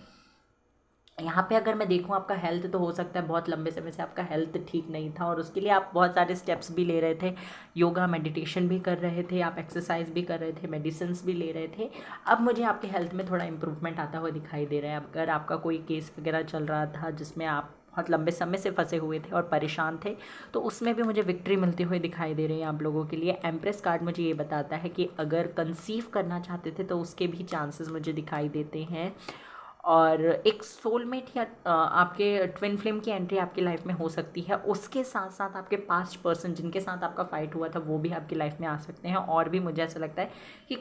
यहाँ पे अगर मैं देखूँ आपका हेल्थ, तो हो सकता है बहुत लंबे समय से आपका हेल्थ ठीक नहीं था और उसके लिए आप बहुत सारे स्टेप्स भी ले रहे थे, योगा मेडिटेशन भी कर रहे थे, आप एक्सरसाइज भी कर रहे थे, मेडिसिन्स भी ले रहे थे। अब मुझे आपके हेल्थ में थोड़ा इम्प्रूवमेंट आता हुआ दिखाई दे रहा है। अगर आपका कोई केस वगैरह चल रहा था जिसमें आप बहुत लंबे समय से फंसे हुए थे और परेशान थे, तो उसमें भी मुझे विक्ट्री मिलती हुई दिखाई दे रही है आप लोगों के लिए। एम्प्रेस कार्ड मुझे ये बताता है कि अगर कंसीव करना चाहते थे तो उसके भी चांसेस मुझे दिखाई देते हैं। और एक सोलमेट या आपके ट्विन फ्लेम की एंट्री आपकी लाइफ में हो सकती है। उसके साथ साथ आपके पास्ट पर्सन जिनके साथ आपका फाइट हुआ था वो भी आपकी लाइफ में आ सकते हैं। और भी मुझे ऐसा लगता है कि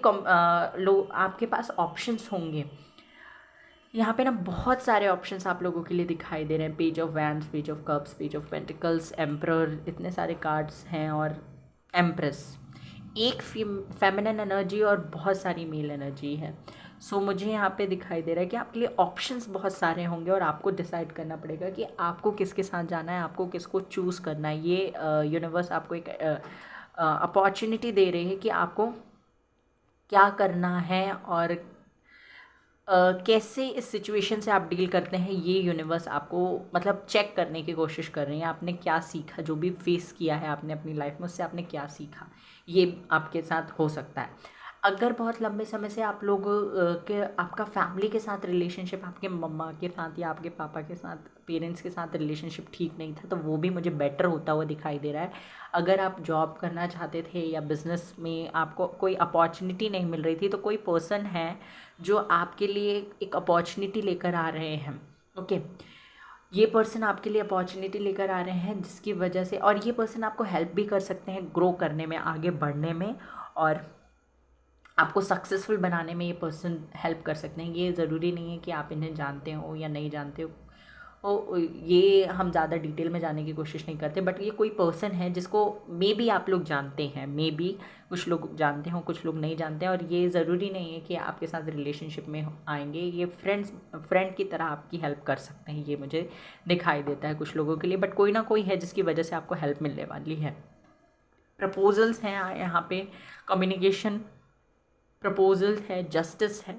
लोग आपके पास ऑप्शंस होंगे। यहाँ पे ना बहुत सारे ऑप्शंस आप लोगों के लिए दिखाई दे रहे हैं। Page of wands, page of cups, page of pentacles, emperor, इतने सारे कार्ड्स हैं और एम्प्रेस। एक फेमिनिन एनर्जी और बहुत सारी मेल एनर्जी है। सो मुझे यहाँ पे दिखाई दे रहा है कि आपके लिए ऑप्शंस बहुत सारे होंगे और आपको डिसाइड करना पड़ेगा कि आपको किसके साथ जाना है, आपको किसको चूज़ करना है। ये यूनिवर्स आपको एक अपॉर्चुनिटी दे रही है कि आपको क्या करना है और कैसे इस सिचुएशन से आप डील करते हैं। ये यूनिवर्स आपको मतलब चेक करने की कोशिश कर रही है। आपने क्या सीखा, जो भी फेस किया है आपने अपनी लाइफ में, उससे आपने क्या सीखा, ये आपके साथ हो सकता है। अगर बहुत लंबे समय से आप लोग के आपका फैमिली के साथ रिलेशनशिप, आपके मम्मा के साथ या आपके पापा के साथ, पेरेंट्स के साथ रिलेशनशिप ठीक नहीं था, तो वो भी मुझे बेटर होता हुआ दिखाई दे रहा है। अगर आप जॉब करना चाहते थे या बिज़नेस में आपको कोई अपॉर्चुनिटी नहीं मिल रही थी, तो कोई पर्सन है जो आपके लिए एक अपॉर्चुनिटी लेकर आ रहे हैं। ओके, ये पर्सन आपके लिए अपॉर्चुनिटी लेकर आ रहे हैं जिसकी वजह से, और ये पर्सन आपको हेल्प भी कर सकते हैं ग्रो करने में, आगे बढ़ने में, और आपको सक्सेसफुल बनाने में ये पर्सन हेल्प कर सकते हैं। ये ज़रूरी नहीं है कि आप इन्हें जानते हो या नहीं जानते हो, ये हम ज़्यादा डिटेल में जाने की कोशिश नहीं करते। बट ये कोई पर्सन है जिसको मे बी आप लोग जानते हैं, मे बी कुछ लोग जानते हो, कुछ लोग नहीं जानते हैं। और ये ज़रूरी नहीं है कि आपके साथ रिलेशनशिप में आएंगे। ये फ्रेंड की तरह आपकी हेल्प कर सकते हैं, ये मुझे दिखाई देता है कुछ लोगों के लिए। बट कोई ना कोई है जिसकी वजह से आपको हेल्प मिलने वाली है। प्रपोजल्स हैं यहाँ पे, कम्युनिकेशन प्रपोजल है, जस्टिस है।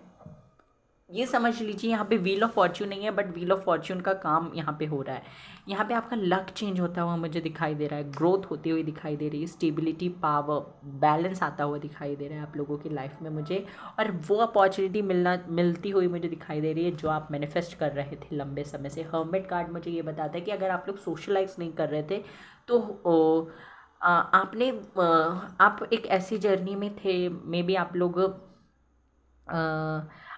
ये समझ लीजिए यहाँ पे व्हील ऑफ फॉर्च्यून नहीं है, बट व्हील ऑफ फॉर्च्यून का काम यहाँ पे हो रहा है। यहाँ पे आपका लक चेंज होता हुआ मुझे दिखाई दे रहा है, ग्रोथ होती हुई दिखाई दे रही है, स्टेबिलिटी, पावर, बैलेंस आता हुआ दिखाई दे रहा है आप लोगों की लाइफ में मुझे। और वो अपॉर्चुनिटी मिलती हुई मुझे दिखाई दे रही है जो आप मैनिफेस्ट कर रहे थे लंबे समय से। हर्मिट कार्ड मुझे ये बताता है कि अगर आप लोग सोशलाइज नहीं कर रहे थे तो आप एक ऐसी जर्नी में थे, मे बी आप लोग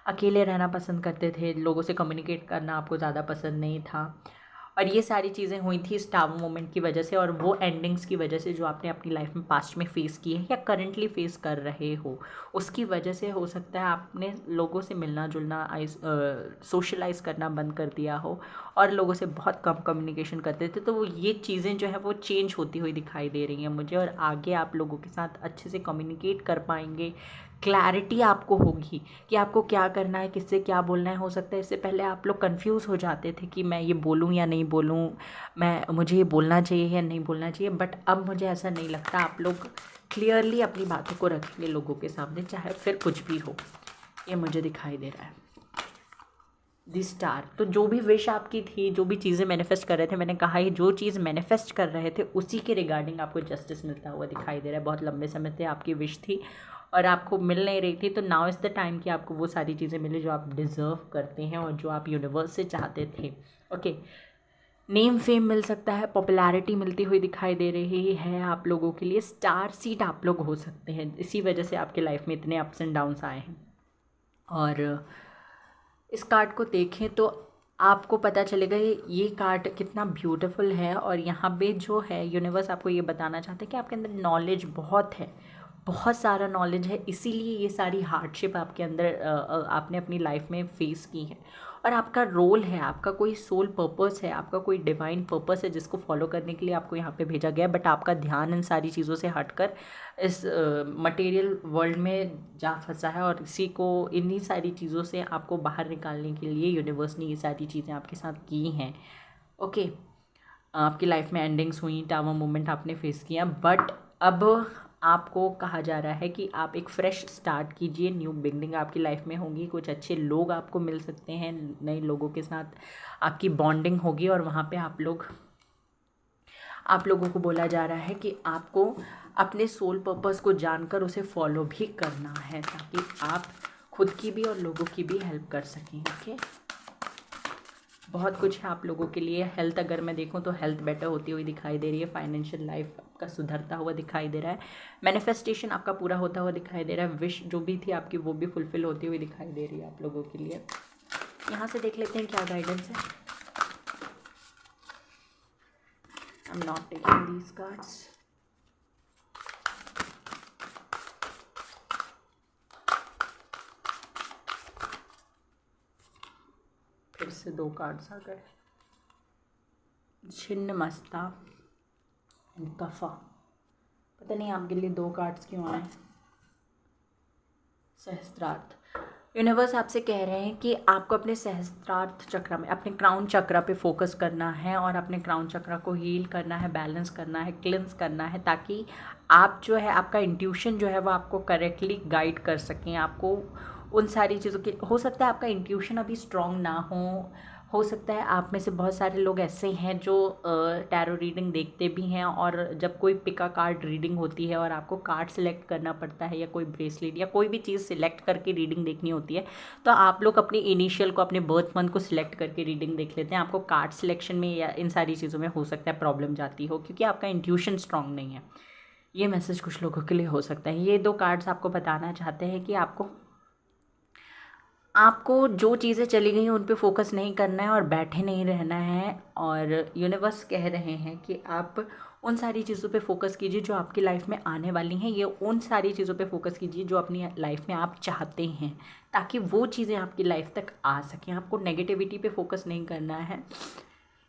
अकेले रहना पसंद करते थे, लोगों से कम्युनिकेट करना आपको ज़्यादा पसंद नहीं था। और ये सारी चीज़ें हुई थी इस टावर मोमेंट की वजह से और वो एंडिंग्स की वजह से जो आपने अपनी लाइफ में पास्ट में फ़ेस की है या करंटली फ़ेस कर रहे हो, उसकी वजह से हो सकता है आपने लोगों से मिलना जुलना, सोशलाइज़ करना बंद कर दिया हो और लोगों से बहुत कम कम्युनिकेशन करते थे। तो वो ये चीज़ें जो है वो चेंज होती हुई दिखाई दे रही हैं मुझे, और आगे आप लोगों के साथ अच्छे से कम्युनिकेट कर पाएंगे। क्लैरिटी आपको होगी कि आपको क्या करना है, किससे क्या बोलना है। हो सकता है इससे पहले आप लोग कंफ्यूज हो जाते थे कि मैं ये बोलूँ या नहीं बोलूँ, मुझे ये बोलना चाहिए या नहीं बोलना चाहिए। बट अब मुझे ऐसा नहीं लगता, आप लोग क्लियरली अपनी बातों को रखेंगे लोगों के सामने, चाहे फिर कुछ भी हो। ये मुझे दिखाई दे रहा है। दी स्टार, तो जो भी विश आपकी थी, जो भी चीज़ें मैनिफेस्ट कर रहे थे, मैंने कहा ही जो चीज़ मैनिफेस्ट कर रहे थे उसी के रिगार्डिंग आपको जस्टिस मिलता हुआ दिखाई दे रहा है। बहुत लंबे समय से आपकी विश थी और आपको मिल नहीं रही थी, तो नाउ इज़ द टाइम कि आपको वो सारी चीज़ें मिले जो आप डिज़र्व करते हैं और जो आप यूनिवर्स से चाहते थे। ओके, नेम फेम मिल सकता है, पॉपुलैरिटी मिलती हुई दिखाई दे रही है आप लोगों के लिए, स्टार सीड आप लोग हो सकते हैं, इसी वजह से आपके लाइफ में इतने अप्स एंड डाउन्स आए हैं। और इस कार्ड को देखें तो आपको पता चलेगा ये कार्ड कितना ब्यूटीफुल है। और यहाँ पे जो है यूनिवर्स आपको ये बताना चाहते हैं कि आपके अंदर नॉलेज बहुत है, बहुत सारा नॉलेज है, इसीलिए ये सारी हार्डशिप आपके अंदर आपने अपनी लाइफ में फेस की है। और आपका रोल है, आपका कोई सोल पर्पस है, आपका कोई डिवाइन पर्पस है जिसको फॉलो करने के लिए आपको यहाँ पे भेजा गया है। बट आपका ध्यान इन सारी चीज़ों से हटकर इस मटेरियल वर्ल्ड में जा फंसा है, और इसी को इन्हीं सारी चीज़ों से आपको बाहर निकालने के लिए यूनिवर्स ने ये सारी चीज़ें आपके साथ की हैं। ओके, आपकी लाइफ में एंडिंग्स हुई, टावर मोमेंट आपने फेस किया, बट अब आपको कहा जा रहा है कि आप एक फ्रेश स्टार्ट कीजिए, न्यू बिगनिंग आपकी लाइफ में होगी, कुछ अच्छे लोग आपको मिल सकते हैं, नए लोगों के साथ आपकी बॉन्डिंग होगी। और वहाँ पे आप लोगों को बोला जा रहा है कि आपको अपने सोल पर्पस को जानकर उसे फॉलो भी करना है, ताकि आप खुद की भी और लोगों की भी हेल्प कर सकें। ओके, बहुत कुछ है आप लोगों के लिए। हेल्थ अगर मैं देखूं तो हेल्थ बेटर होती हुई दिखाई दे रही है, फाइनेंशियल लाइफ आपका सुधरता हुआ दिखाई दे रहा है, मैनिफेस्टेशन आपका पूरा होता हुआ दिखाई दे रहा है, विश जो भी थी आपकी वो भी फुलफिल होती हुई दिखाई दे रही है आप लोगों के लिए। यहाँ से देख लेते हैं क्या गाइडेंस है। आई am not taking these cards. फिर से 2 कार्ड्स आ गए, छिन्नमस्ता एंड कफा। पता नहीं आपके लिए 2 कार्ड्स क्यों आए। सहस्त्रार्थ। यूनिवर्स आपसे कह रहे हैं कि आपको अपने सहस्त्रार्थ चक्र में, अपने क्राउन चक्र पे फोकस करना है, और अपने क्राउन चक्र को हील करना है, बैलेंस करना है, क्लिंस करना है, ताकि आप जो है, आपका इंट्यूशन जो है वो आपको करेक्टली गाइड कर सकें। आपको उन सारी चीज़ों की, हो सकता है आपका इंट्यूशन अभी स्ट्रॉन्ग ना हो सकता है आप में से बहुत सारे लोग ऐसे हैं जो टैरो रीडिंग देखते भी हैं, और जब कोई पिका कार्ड रीडिंग होती है और आपको कार्ड सिलेक्ट करना पड़ता है, या कोई ब्रेसलेट या कोई भी चीज़ सिलेक्ट करके रीडिंग देखनी होती है, तो आप लोग अपनी इनिशियल को, अपने बर्थ मंथ को सिलेक्ट करके रीडिंग देख लेते हैं। आपको कार्ड सिलेक्शन में या इन सारी चीज़ों में हो सकता है प्रॉब्लम जाती हो, क्योंकि आपका इंट्यूशन स्ट्रॉन्ग नहीं है। ये मैसेज कुछ लोगों के लिए हो सकता है। ये 2 कार्ड्स आपको बताना चाहते हैं कि आपको जो चीज़ें चली गई हैं उन पे फोकस नहीं करना है और बैठे नहीं रहना है। और यूनिवर्स कह रहे हैं कि आप उन सारी चीज़ों पे फोकस कीजिए जो आपकी लाइफ में आने वाली हैं, ये उन सारी चीज़ों पे फोकस कीजिए जो अपनी लाइफ में आप चाहते हैं, ताकि वो चीज़ें आपकी लाइफ तक आ सकें। आपको नेगेटिविटी पे फोकस नहीं करना है।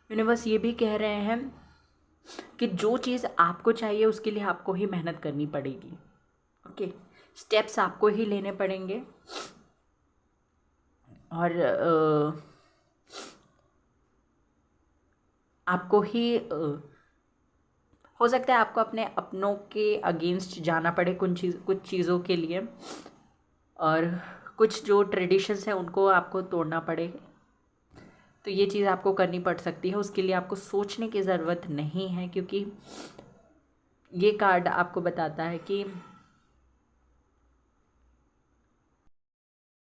यूनिवर्स ये भी कह रहे हैं कि जो चीज़ आपको चाहिए उसके लिए आपको ही मेहनत करनी पड़ेगी। ओके, स्टेप्स आपको ही लेने पड़ेंगे, और आपको ही हो सकता है आपको अपने अपनों के अगेंस्ट जाना पड़े कुछ चीज़ों के लिए, और कुछ जो ट्रेडिशंस हैं उनको आपको तोड़ना पड़े। तो ये चीज़ आपको करनी पड़ सकती है। उसके लिए आपको सोचने की ज़रूरत नहीं है, क्योंकि ये कार्ड आपको बताता है कि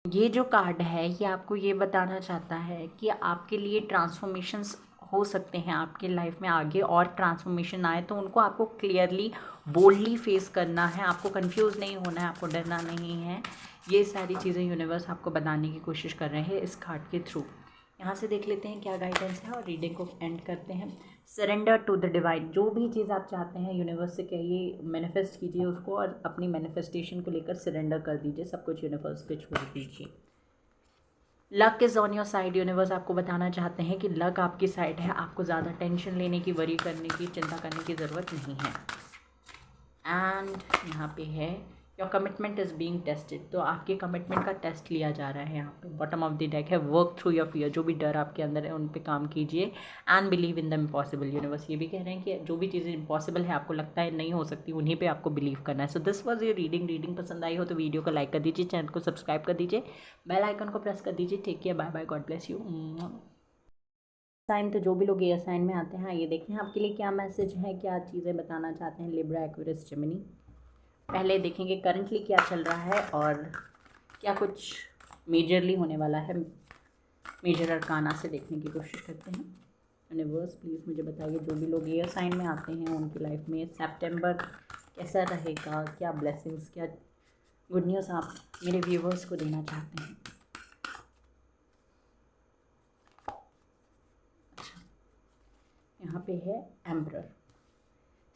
ये जो कार्ड है ये आपको ये बताना चाहता है कि आपके लिए ट्रांसफॉर्मेशंस हो सकते हैं आपके लाइफ में आगे, और ट्रांसफॉर्मेशन आए तो उनको आपको क्लियरली बोल्डली फेस करना है। आपको कंफ्यूज नहीं होना है, आपको डरना नहीं है। ये सारी चीज़ें यूनिवर्स आपको बताने की कोशिश कर रहे हैं इस कार्ड के थ्रू। यहाँ से देख लेते हैं क्या गाइडेंस है और रीडिंग को एंड करते हैं। Surrender to the divine. जो भी चीज़ आप चाहते हैं यूनिवर्स से कहिए, मैनिफेस्ट कीजिए उसको, और अपनी मैनिफेस्टेशन को लेकर सरेंडर कर दीजिए, सब कुछ यूनिवर्स पे छोड़ दीजिए। Luck is on your side. Universe आपको बताना चाहते हैं कि लक आपकी साइड है, आपको ज़्यादा टेंशन लेने की, वरी करने की, चिंता करने की ज़रूरत नहीं है। एंड यहाँ पे है your commitment is being tested. तो आपके कमिटमेंट का टेस्ट लिया जा रहा है। यहाँ पे बॉटम ऑफ द डेक है वर्क थ्रू योर फियर। जो भी डर आपके अंदर है उन पे काम कीजिए and believe in the impossible. Universe ये भी कह रहे हैं कि जो भी चीज़ें इम्पॉसिबल है, आपको लगता है नहीं हो सकती, उन्हीं पे आपको बिलीव करना है। So this was your reading पसंद आई हो तो वीडियो को लाइक कर दीजिए, चैनल को सब्सक्राइब कर दीजिए, बेल आइकन को प्रेस कर दीजिए। Take care, bye bye, God bless you. Sign, तो जो भी लोग एयर साइन में आते हैं ये देखते हैं आपके लिए क्या मैसेज है, क्या चीज़ें बताना चाहते हैं लिब्रा, एक्वेरियस, जेमिनी। पहले देखेंगे करंटली क्या चल रहा है और क्या कुछ मेजरली होने वाला है। मेजर अरकाना से देखने की कोशिश करते हैं। यूनिवर्स प्लीज़ मुझे बताइए, जो भी लोग एयर साइन में आते हैं उनकी लाइफ में सितंबर कैसा रहेगा, क्या ब्लेसिंग्स, क्या गुड न्यूज़ आप मेरे व्यूवर्स को देना चाहते हैं। अच्छा, यहाँ पे है emperor.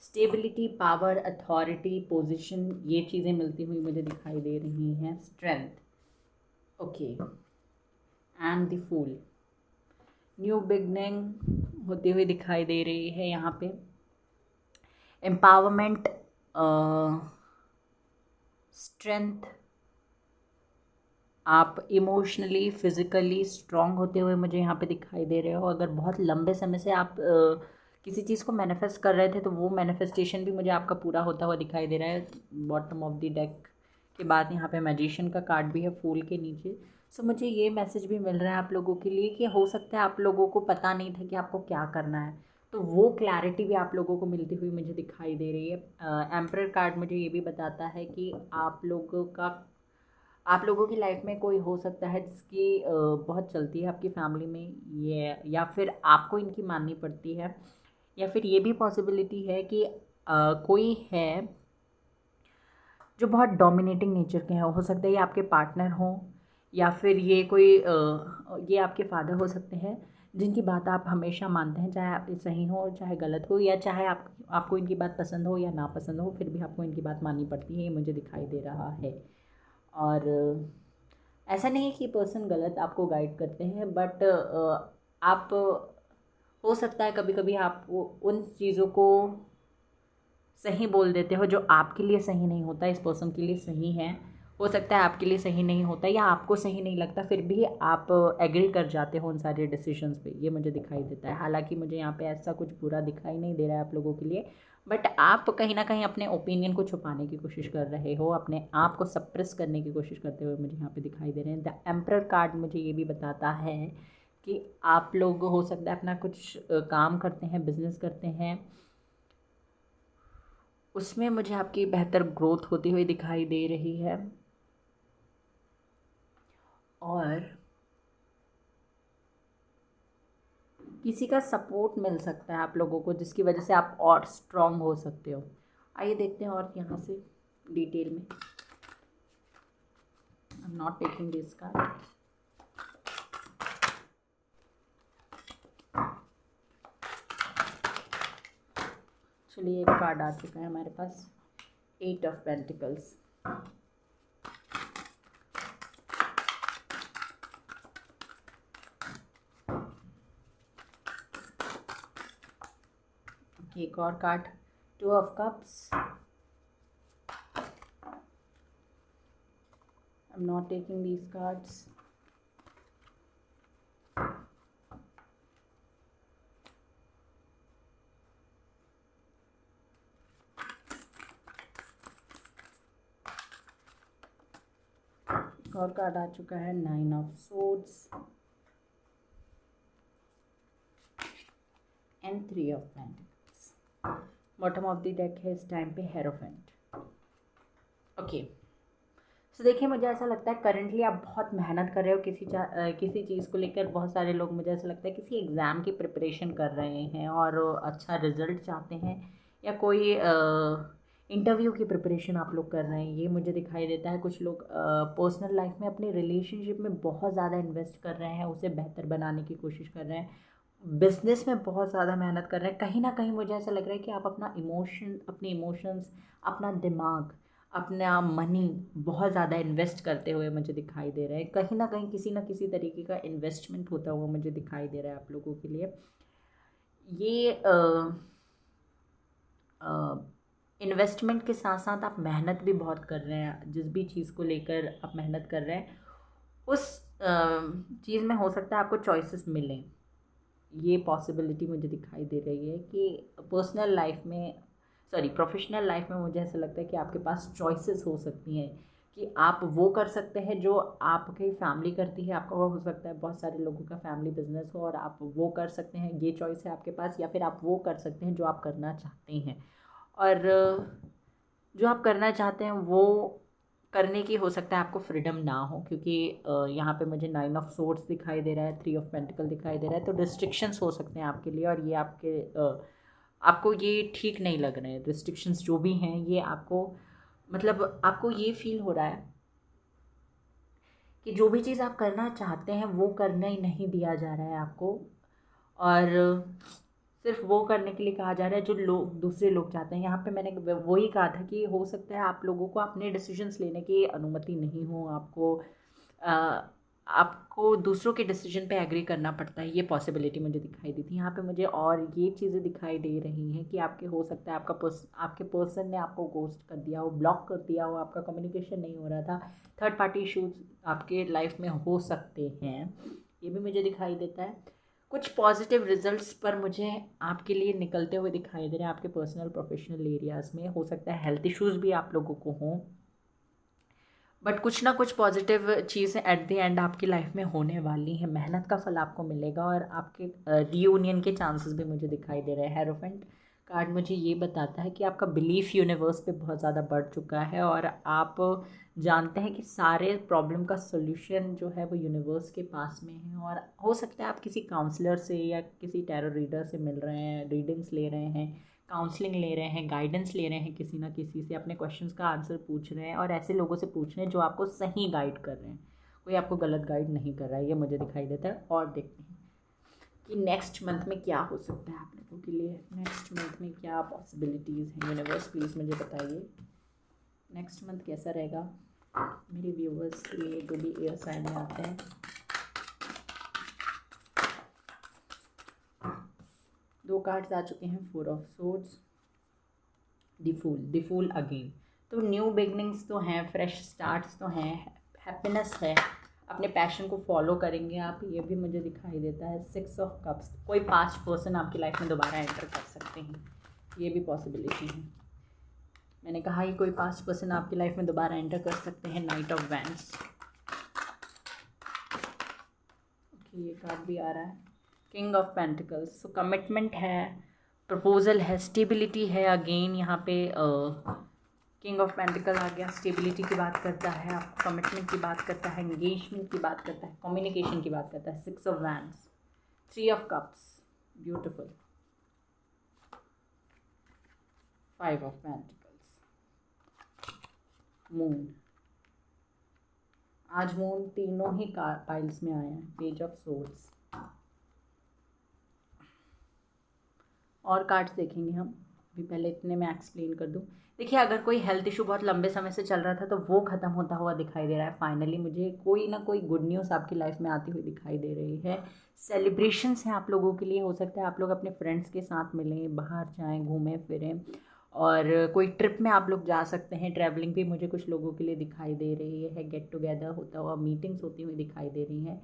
Stability, power, authority, position, ये चीज़ें मिलती हुई मुझे दिखाई दे रही हैं। Strength, okay, and the fool, new beginning होती हुई दिखाई दे रही है यहाँ पे। एम्पावरमेंट, स्ट्रेंथ, आप इमोशनली फिज़िकली स्ट्रॉन्ग होते हुए मुझे यहाँ पे दिखाई दे रहे हो। अगर बहुत लंबे समय से आप किसी चीज़ को मैनिफेस्ट कर रहे थे तो वो मैनिफेस्टेशन भी मुझे आपका पूरा होता हुआ दिखाई दे रहा है। बॉटम ऑफ द डेक के बाद यहाँ पे मैजिशियन का कार्ड भी है फूल के नीचे। सो मुझे ये मैसेज भी मिल रहा है आप लोगों के लिए कि हो सकता है आप लोगों को पता नहीं था कि आपको क्या करना है, तो वो क्लैरिटी भी आप लोगों को मिलती हुई मुझे दिखाई दे रही है। एम्परर कार्ड मुझे ये भी बताता है कि आप लोगों की लाइफ में कोई हो सकता है जिसकी बहुत चलती है आपकी फैमिली में, ये या फिर आपको इनकी माननी पड़ती है, या फिर ये भी पॉसिबिलिटी है कि कोई है जो बहुत डोमिनेटिंग नेचर के हैं। हो सकता है ये आपके पार्टनर हों, या फिर ये कोई ये आपके फादर हो सकते हैं जिनकी बात आप हमेशा मानते हैं, चाहे आप सही हो चाहे गलत हो, या चाहे आपको इनकी बात पसंद हो या ना पसंद हो, फिर भी आपको इनकी बात माननी पड़ती है, ये मुझे दिखाई दे रहा है। और ऐसा नहीं है कि पर्सन गलत आपको गाइड करते हैं, बट आप हो सकता है कभी कभी आप उन चीज़ों को सही बोल देते हो जो आपके लिए सही नहीं होता, इस पर्सन के लिए सही है। हो सकता है आपके लिए सही नहीं होता या आपको सही नहीं लगता, फिर भी आप एग्री कर जाते हो उन सारे डिसीजंस पे, ये मुझे दिखाई देता है। हालांकि मुझे यहाँ पे ऐसा कुछ बुरा दिखाई नहीं दे रहा है आप लोगों के लिए, बट आप कहीं ना कहीं अपने ओपिनियन को छुपाने की कोशिश कर रहे हो, अपने आप को सप्रेस करने की कोशिश करते हुए मुझे यहाँ पे दिखाई दे रहे हैं। द एम्परर कार्ड मुझे ये भी बताता है कि आप लोग हो सकता है अपना कुछ काम करते हैं, बिजनेस करते हैं, उसमें मुझे आपकी बेहतर ग्रोथ होती हुई दिखाई दे रही है। और किसी का सपोर्ट मिल सकता है आप लोगों को जिसकी वजह से आप और स्ट्रॉन्ग हो सकते हो। आइए देखते हैं और यहाँ से डिटेल में। आई am not taking this card. चलिए एक कार्ड आ चुका है हमारे पास, 8 ऑफ पेंटिकल्स। एक और card, 2 of cups. I am not taking these cards. एक और कार्ड आ चुका है, 9 of swords and 3 of pentacles. Bottom of the deck है इस टाइम पे हेरोफेंट। ओके, सो देखिए मुझे ऐसा लगता है करंटली आप बहुत मेहनत कर रहे हो किसी चीज़ को लेकर। बहुत सारे लोग, मुझे ऐसा लगता है, किसी एग्ज़ाम की प्रिपरेशन कर रहे हैं और अच्छा रिजल्ट चाहते हैं, या कोई इंटरव्यू की प्रिपरेशन आप लोग कर रहे हैं, ये मुझे दिखाई देता है। कुछ लोग पर्सनल लाइफ में अपनी रिलेशनशिप में बहुत ज़्यादा इन्वेस्ट कर रहे हैं, उसे बेहतर बनाने की कोशिश कर रहे हैं, बिज़नेस में बहुत ज़्यादा मेहनत कर रहे हैं। कहीं ना कहीं मुझे ऐसा लग रहा है कि आप अपने इमोशंस, अपना दिमाग, अपना मनी बहुत ज़्यादा इन्वेस्ट करते हुए मुझे दिखाई दे रहा है। कहीं ना किसी तरीके का इन्वेस्टमेंट होता हुआ मुझे दिखाई दे रहा है आप लोगों के लिए। ये इन्वेस्टमेंट के साथ साथ आप मेहनत भी बहुत कर रहे हैं। जिस भी चीज़ को लेकर आप मेहनत कर रहे हैं उस चीज़ में हो सकता है आपको चॉइसेस मिलें। ये पॉसिबिलिटी मुझे दिखाई दे रही है कि प्रोफेशनल लाइफ में मुझे ऐसा लगता है कि आपके पास चॉइसेस हो सकती हैं कि आप वो कर सकते हैं जो आपकी फैमिली करती है। आपका वो हो सकता है बहुत सारे लोगों का फैमिली बिजनेस हो और आप वो कर सकते हैं, ये चॉइस है आपके पास, या फिर आप वो कर सकते हैं जो आप करना चाहते हैं। और जो आप करना चाहते हैं वो करने की हो सकता है आपको फ्रीडम ना हो, क्योंकि यहाँ पे मुझे 9 ऑफ सोर्ड्स दिखाई दे रहा है, 3 ऑफ पेंटिकल दिखाई दे रहा है, तो रिस्ट्रिक्शंस हो सकते हैं आपके लिए, और ये आपको ये ठीक नहीं लग रहे हैं। रिस्ट्रिक्शंस जो भी हैं ये आपको, मतलब आपको ये फील हो रहा है कि जो भी चीज़ आप करना चाहते हैं वो करना ही नहीं दिया जा रहा है आपको, और सिर्फ वो करने के लिए कहा जा रहा है जो लोग, दूसरे लोग चाहते हैं। यहाँ पे मैंने वही कहा था कि हो सकता है आप लोगों को अपने डिसीजंस लेने की अनुमति नहीं हो, आपको दूसरों के डिसीजन पे एग्री करना पड़ता है, ये पॉसिबिलिटी मुझे दिखाई दी थी यहाँ पे मुझे। और ये चीज़ें दिखाई दे रही हैं कि आपके, हो सकता है आपके पर्सन ने आपको गोस्ट कर दिया हो, ब्लॉक कर दिया हो, आपका कम्युनिकेशन नहीं हो रहा था, थर्ड पार्टी इश्यूज आपके लाइफ में हो सकते हैं, ये भी मुझे दिखाई देता है। कुछ पॉजिटिव रिजल्ट्स पर मुझे आपके लिए निकलते हुए दिखाई दे रहे हैं आपके पर्सनल प्रोफेशनल एरियाज़ में। हो सकता है हेल्थ इश्यूज़ भी आप लोगों को हों, बट कुछ ना कुछ पॉजिटिव चीज़ें एट द एंड आपकी लाइफ में होने वाली हैं। मेहनत का फल आपको मिलेगा, और आपके रीयूनियन के चांसेस भी मुझे दिखाई दे रहे हैं। हेरोफेंट कार्ड मुझे ये बताता है कि आपका बिलीफ यूनिवर्स पे बहुत ज़्यादा बढ़ चुका है, और आप जानते हैं कि सारे प्रॉब्लम का सोल्यूशन जो है वो यूनिवर्स के पास में है। और हो सकता है आप किसी काउंसलर से या किसी टैरो रीडर से मिल रहे हैं, रीडिंग्स ले रहे हैं, काउंसलिंग ले रहे हैं, गाइडेंस ले रहे हैं, किसी ना किसी से अपने क्वेश्चंस का आंसर पूछ रहे हैं, और ऐसे लोगों से पूछ रहे हैं जो आपको सही गाइड कर रहे हैं, कोई आपको गलत गाइड नहीं कर रहा है, ये मुझे दिखाई देता है। और देखते हैं कि नेक्स्ट मंथ में क्या हो सकता है आप लोगों के लिए, नेक्स्ट मंथ में क्या पॉसिबिलिटीज़ हैं। यूनिवर्स प्लीज़ मुझे बताइए नेक्स्ट मंथ कैसा रहेगा मेरे व्यूवर्स के लिए जो भी एयर साइन में आते हैं। दो कार्ड्स आ चुके हैं, 4 of swords, the fool again. तो न्यू बिगनिंग्स तो हैं, फ्रेश स्टार्ट्स तो हैं, हैप्पीनेस है, अपने पैशन को फॉलो करेंगे आप, ये भी मुझे दिखाई देता है। 6 ऑफ कप्स, कोई पास्ट पर्सन आपकी लाइफ में दोबारा एंटर कर सकते हैं, ये भी पॉसिबिलिटी है। मैंने कहा ही कोई पास्ट पर्सन आपकी लाइफ में दोबारा एंटर कर सकते हैं। नाइट ऑफ वैंड्स, ओके, ये कार्ड भी आ रहा है। King of pentacles, so commitment है, प्रपोजल है, स्टेबिलिटी है। अगेन यहाँ पे किंग ऑफ पेंटिकल आ गया, स्टेबिलिटी की बात करता है, आपको कमिटमेंट की बात करता है, एंगेजमेंट की बात करता है, कम्युनिकेशन की बात करता है। 6 of wands, 3 of cups, beautiful, 5 of pentacles, moon. आज मून तीनों ही पाइल्स में आए हैं। पेज ऑफ सोर्ड्स, और कार्ड्स देखेंगे हम, अभी पहले इतने मैं एक्सप्लेन कर दूं। देखिए, अगर कोई हेल्थ इशू बहुत लंबे समय से चल रहा था तो वो ख़त्म होता हुआ दिखाई दे रहा है। फाइनली मुझे कोई ना कोई गुड न्यूज़ आपकी लाइफ में आती हुई दिखाई दे रही है। सेलिब्रेशंस हैं आप लोगों के लिए, हो सकता है आप लोग अपने फ्रेंड्स के साथ मिलें, बाहर जाएं, घूमें फिरें, और कोई ट्रिप में आप लोग जा सकते हैं। ट्रैवलिंग भी मुझे कुछ लोगों के लिए दिखाई दे रही है। गेट टुगेदर होता हुआ, मीटिंग्स होती हुई दिखाई दे रही हैं,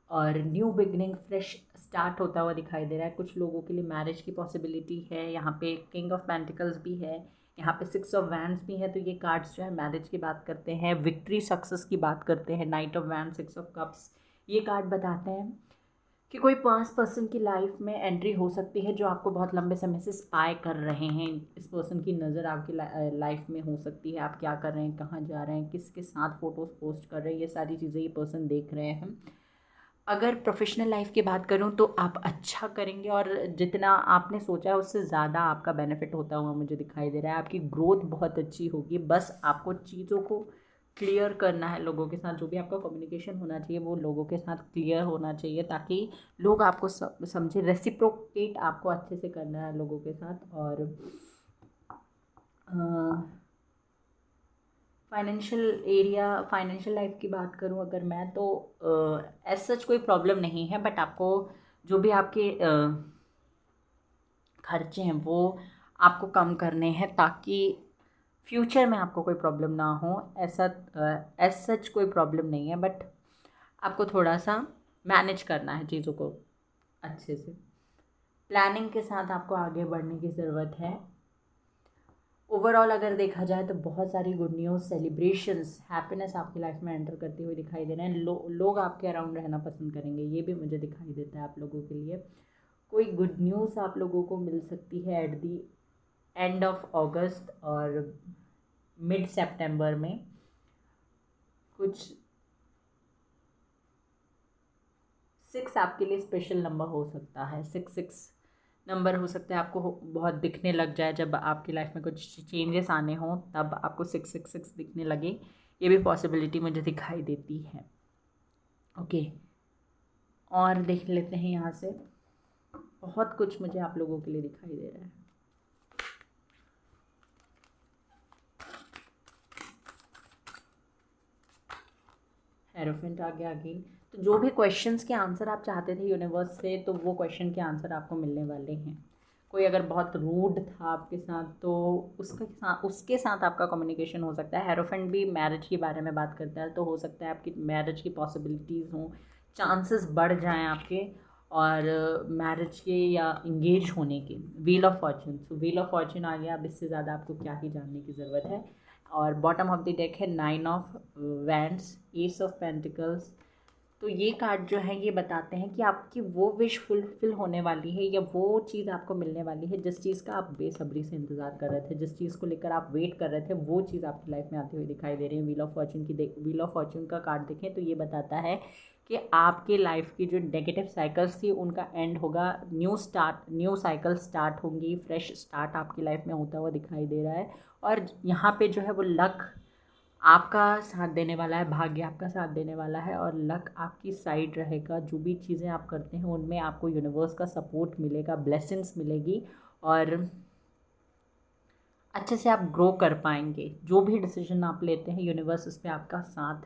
और न्यू बिगनिंग, फ्रेश स्टार्ट होता हुआ दिखाई दे रहा है। कुछ लोगों के लिए मैरिज की पॉसिबिलिटी है। यहाँ पे किंग ऑफ पेंटिकल्स भी है, यहाँ पे 6 ऑफ वैंड्स भी है। तो ये कार्ड्स जो है मैरिज की बात करते हैं, विक्ट्री सक्सेस की बात करते हैं। Night of wand, 6 of cups, ये कार्ड बताते हैं कि कोई पास पर्सन की लाइफ में एंट्री हो सकती है जो आपको बहुत लंबे समय से स्पाई कर रहे हैं। इस पर्सन की नज़र आपकी लाइफ में हो सकती है, आप क्या कर रहे हैं, कहाँ जा रहे हैं, किसके साथ फ़ोटोज़ पोस्ट कर रहे हैं, ये सारी चीज़ें ये पर्सन देख रहे हैं। अगर प्रोफेशनल लाइफ की बात करूं तो आप अच्छा करेंगे, और जितना आपने सोचा है उससे ज़्यादा आपका बेनिफिट होता हुआ मुझे दिखाई दे रहा है। आपकी ग्रोथ बहुत अच्छी होगी, बस आपको चीज़ों को क्लियर करना है लोगों के साथ। जो भी आपका कम्युनिकेशन होना चाहिए वो लोगों के साथ क्लियर होना चाहिए, ताकि लोग आपको समझे। रेसिप्रोकेट आपको अच्छे से करना है लोगों के साथ। और फाइनेंशियल एरिया, फाइनेंशियल लाइफ की बात करूं अगर मैं, तो एज सच कोई प्रॉब्लम नहीं है, बट आपको जो भी आपके खर्चे हैं वो आपको कम करने हैं, ताकि फ्यूचर में आपको कोई प्रॉब्लम ना हो। ऐसा एज सच कोई प्रॉब्लम नहीं है, बट आपको थोड़ा सा मैनेज करना है चीज़ों को अच्छे से। प्लानिंग के साथ आपको आगे बढ़ने की ज़रूरत है। ओवरऑल अगर देखा जाए तो बहुत सारी गुड न्यूज़, सेलिब्रेशंस, हैप्पीनेस आपकी लाइफ में एंटर करती हुई दिखाई दे रहे हैं। लोग आपके अराउंड रहना पसंद करेंगे, ये भी मुझे दिखाई देता है आप लोगों के लिए। कोई गुड न्यूज़ आप लोगों को मिल सकती है एट दी एंड ऑफ अगस्त और मिड सेप्टेम्बर में। कुछ 6 आपके लिए स्पेशल नंबर हो सकता है। 6 नंबर हो सकता है आपको बहुत दिखने लग जाए, जब आपकी लाइफ में कुछ चेंजेस आने हों तब आपको 666 दिखने लगे, ये भी पॉसिबिलिटी मुझे दिखाई देती है। ओके, और देख लेते हैं यहाँ से, बहुत कुछ मुझे आप लोगों के लिए दिखाई दे रहा है। हेरोफेंट आ गया अगेन। तो जो भी क्वेश्चंस के आंसर आप चाहते थे यूनिवर्स से, तो वो क्वेश्चन के आंसर आपको मिलने वाले हैं। कोई अगर बहुत रूड था आपके साथ, तो उसके साथ आपका कम्युनिकेशन हो सकता है। हेरोफेंट भी मैरिज के बारे में बात करता है, तो हो सकता है आपकी मैरिज की पॉसिबिलिटीज़ हों, चांसेस बढ़ जाएं आपके, और मैरिज के या इंगेज होने के। व्हील ऑफ फॉर्चून, तो व्हील ऑफ फॉर्चून आ गया। अब इससे ज़्यादा आपको क्या ही जानने की ज़रूरत है। और बॉटम ऑफ द डेक है 9 of wands, S of pentacles. तो ये कार्ड जो है ये बताते हैं कि आपकी वो विश फुलफिल होने वाली है, या वो चीज़ आपको मिलने वाली है जिस चीज़ का आप बेसब्री से इंतज़ार कर रहे थे, जिस चीज़ को लेकर आप वेट कर रहे थे, वो चीज़ आपकी लाइफ में आती हुई दिखाई दे रही है। Wheel of Fortune wheel of Fortune का कार्ड देखें तो ये बताता है कि आपके लाइफ की जो नेगेटिव साइकिल्स थी उनका एंड होगा, न्यू साइकिल स्टार्ट होंगी, फ्रेश स्टार्ट आपकी लाइफ में होता हुआ दिखाई दे रहा है। और यहाँ पे जो है वो लक आपका साथ देने वाला है, भाग्य आपका साथ देने वाला है, और लक आपकी साइड रहेगा। जो भी चीज़ें आप करते हैं उनमें आपको यूनिवर्स का सपोर्ट मिलेगा, ब्लेसिंग्स मिलेगी, और अच्छे से आप ग्रो कर पाएंगे। जो भी डिसीजन आप लेते हैं यूनिवर्स उस पर आपका साथ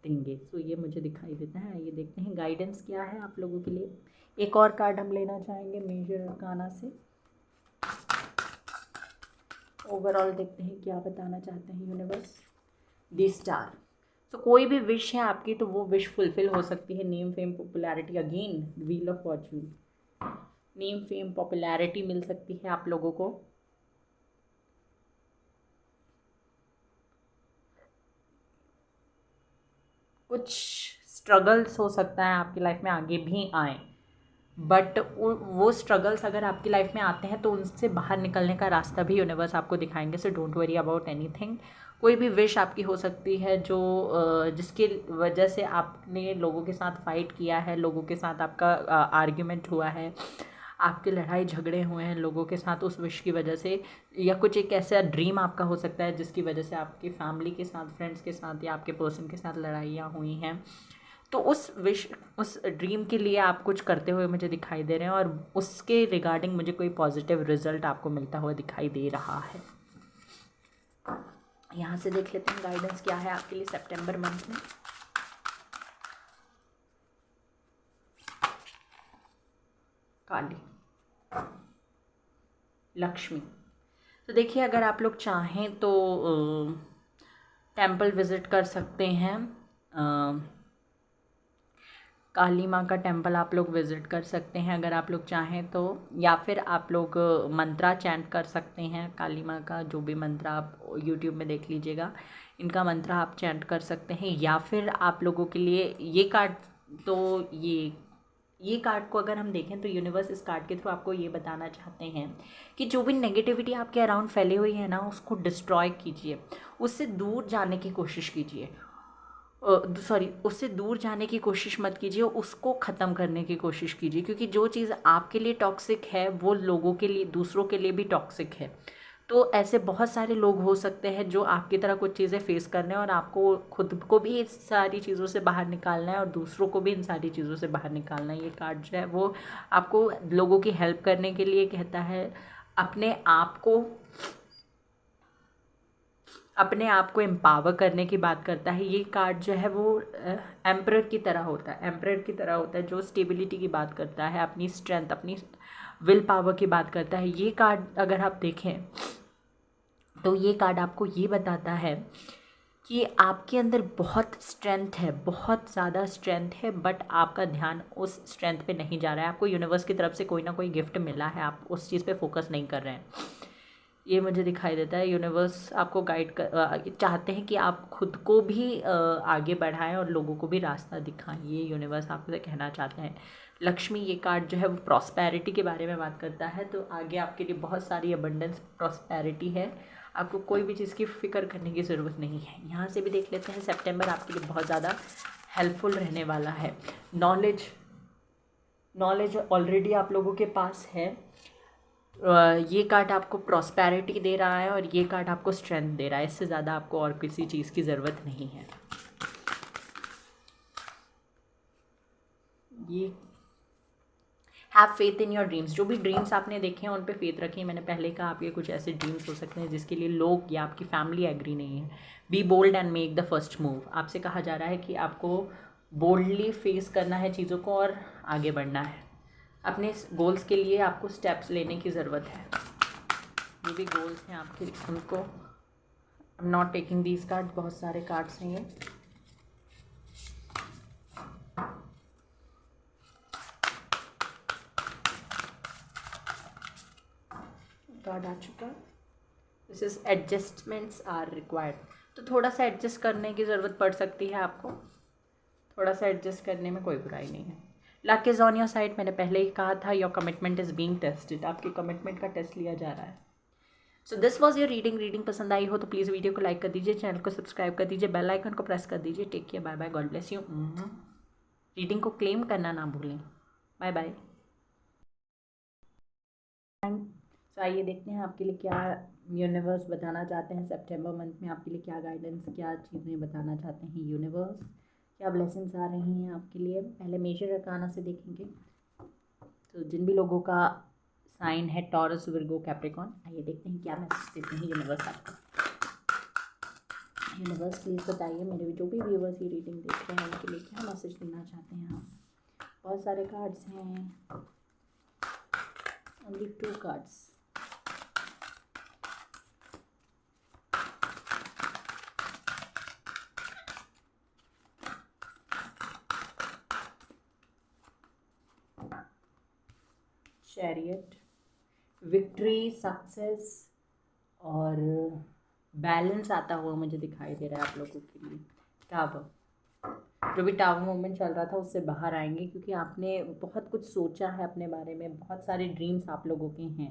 देंगे। तो ये मुझे दिखाई देता है। ये देखते हैं गाइडेंस क्या है आप लोगों के लिए। एक और कार्ड हम लेना चाहेंगे मेजर अरकाना से। ओवरऑल देखते हैं क्या बताना चाहते हैं यूनिवर्स। दी स्टार। तो कोई भी विश है आपकी तो वो विश फुलफिल हो सकती है। Name, fame, popularity, again wheel of fortune. Name, fame, popularity मिल सकती है आप लोगों को। कुछ स्ट्रगल्स हो सकता है आपकी लाइफ में आगे भी आए, बट वो स्ट्रगल्स अगर आपकी लाइफ में आते हैं तो उनसे बाहर निकलने का रास्ता भी यूनिवर्स आपको दिखाएंगे। So don't worry about anything. कोई भी विश आपकी हो सकती है जो जिसकी वजह से आपने लोगों के साथ फाइट किया है, लोगों के साथ आपका आर्ग्यूमेंट हुआ है, आपके लड़ाई झगड़े हुए हैं लोगों के साथ उस विश की वजह से, या कुछ एक ऐसा ड्रीम आपका हो सकता है जिसकी वजह से आपकी फैमिली के साथ, फ्रेंड्स के साथ, या आपके पर्सन के साथ लड़ाइयाँ हुई हैं। तो उस ड्रीम के लिए आप कुछ करते हुए मुझे दिखाई दे रहे हैं, और उसके रिगार्डिंग मुझे कोई पॉजिटिव रिजल्ट आपको मिलता हुआ दिखाई दे रहा है। यहाँ से देख लेते हैं गाइडेंस क्या है आपके लिए सितंबर मंथ में। काली, लक्ष्मी। तो देखिए, अगर आप लोग चाहें तो टेंपल विज़िट कर सकते हैं। काली माँ का टेंपल आप लोग विज़िट कर सकते हैं अगर आप लोग चाहें तो, या फिर आप लोग मंत्रा चैंट कर सकते हैं। काली माँ का जो भी मंत्रा आप यूट्यूब में देख लीजिएगा, इनका मंत्रा आप चैंट कर सकते हैं। या फिर आप लोगों के लिए ये कार्ड, तो ये कार्ड को अगर हम देखें तो यूनिवर्स इस कार्ड के थ्रू आपको ये बताना चाहते हैं कि जो भी नेगेटिविटी आपके अराउंड फैली हुई है ना, उसको डिस्ट्रॉय कीजिए, उससे दूर जाने की कोशिश कीजिए। उससे दूर जाने की कोशिश मत कीजिए, उसको ख़त्म करने की कोशिश कीजिए। क्योंकि जो चीज़ आपके लिए टॉक्सिक है वो लोगों के लिए, दूसरों के लिए भी टॉक्सिक है। तो ऐसे बहुत सारे लोग हो सकते हैं जो आपकी तरह कुछ चीज़ें फेस करने, और आपको खुद को भी इस सारी चीज़ों से बाहर निकालना है और दूसरों को भी इन सारी चीज़ों से बाहर निकालना है। ये कार्ड जो है वो आपको लोगों की हेल्प करने के लिए कहता है। अपने आप को एम्पावर करने की बात करता है। ये कार्ड जो है वो एम्परर की तरह होता है, जो स्टेबिलिटी की बात करता है, अपनी स्ट्रेंथ, अपनी विल पावर की बात करता है। ये कार्ड अगर आप देखें तो ये कार्ड आपको ये बताता है कि आपके अंदर बहुत स्ट्रेंथ है, बहुत ज़्यादा स्ट्रेंथ है, बट आपका ध्यान उस स्ट्रेंथ पे नहीं जा रहा है। आपको यूनिवर्स की तरफ से कोई ना कोई गिफ्ट मिला है, आप उस चीज़ पे फोकस नहीं कर रहे हैं। ये मुझे दिखाई देता है। यूनिवर्स आपको गाइड चाहते हैं कि आप खुद को भी आगे बढ़ाएं और लोगों को भी रास्ता दिखाएं। ये यूनिवर्स आपसे कहना चाहते हैं। लक्ष्मी, ये कार्ड जो है वो प्रॉस्पेरिटी के बारे में बात करता है। तो आगे आपके लिए बहुत सारी अबंडेंस प्रॉस्पेरिटी है। आपको कोई भी चीज़ की फ़िक्र करने की ज़रूरत नहीं है। यहाँ से भी देख लेते हैं, सितंबर आपके लिए बहुत ज़्यादा हेल्पफुल रहने वाला है। नॉलेज ऑलरेडी आप लोगों के पास है। ये कार्ड आपको प्रॉस्पेरिटी दे रहा है और ये कार्ड आपको स्ट्रेंथ दे रहा है। इससे ज़्यादा आपको और किसी चीज़ की ज़रूरत नहीं है। ये have faith in your dreams. जो भी ड्रीम्स आपने देखे हैं उन पे फेथ रखिए। मैंने पहले कहा आपके कुछ ऐसे ड्रीम्स हो सकते हैं जिसके लिए लोग या आपकी फैमिली एग्री नहीं है। Be bold and make the first move. आपसे कहा जा रहा है कि आपको बोल्डली फेस करना है चीज़ों को और आगे बढ़ना है। अपने गोल्स के लिए आपको स्टेप्स लेने की ज़रूरत है। जो भी गोल्स हैं आपके, उनको I am not taking these card. बहुत सारे कार्ड्स हैं ये। कार्ड आ चुका। This is adjustments are required. तो थोड़ा सा एडजस्ट करने की ज़रूरत पड़ सकती है आपको। थोड़ा सा एडजस्ट करने में कोई बुराई नहीं है। Luck is on your side. मैंने पहले ही कहा था, your commitment is being tested. आपके कमिटमेंट का टेस्ट लिया जा रहा है। So this was your reading पसंद आई हो तो प्लीज़ वीडियो को लाइक कर दीजिए, चैनल को सब्सक्राइब कर दीजिए, बेल आइकन को प्रेस कर दीजिए। Take care, bye bye, God bless you. Reading को क्लेम करना ना भूलें। Bye bye. तो आइए देखते हैं आपके लिए क्या यूनिवर्स बताना चाहते हैं। सितंबर मंथ में आपके लिए क्या गाइडेंस, क्या चीज़ें बताना चाहते हैं यूनिवर्स, क्या ब्लेसिंग्स आ रही हैं आपके लिए। पहले मेजर अरकाना से देखेंगे। तो जिन भी लोगों का साइन है टॉरस, विर्गो, कैप्रिकॉन, आइए देखते हैं क्या मैसेज देते हैं यूनिवर्स आपको। यूनिवर्स प्लीज़ बताइए, मेरे जो भी व्यूवर्स ये रीडिंग देख रहे हैं उनके लिए क्या मैसेज देना चाहते हैं आप। बहुत सारे कार्ड्स हैं, only 2 cards. Chariot, victory, success और बैलेंस आता हुआ मुझे दिखाई दे रहा है आप लोगों के लिए। टावर, जो भी टावर मूवमेंट चल रहा था उससे बाहर आएंगे, क्योंकि आपने बहुत कुछ सोचा है अपने बारे में। बहुत सारे ड्रीम्स आप लोगों के हैं।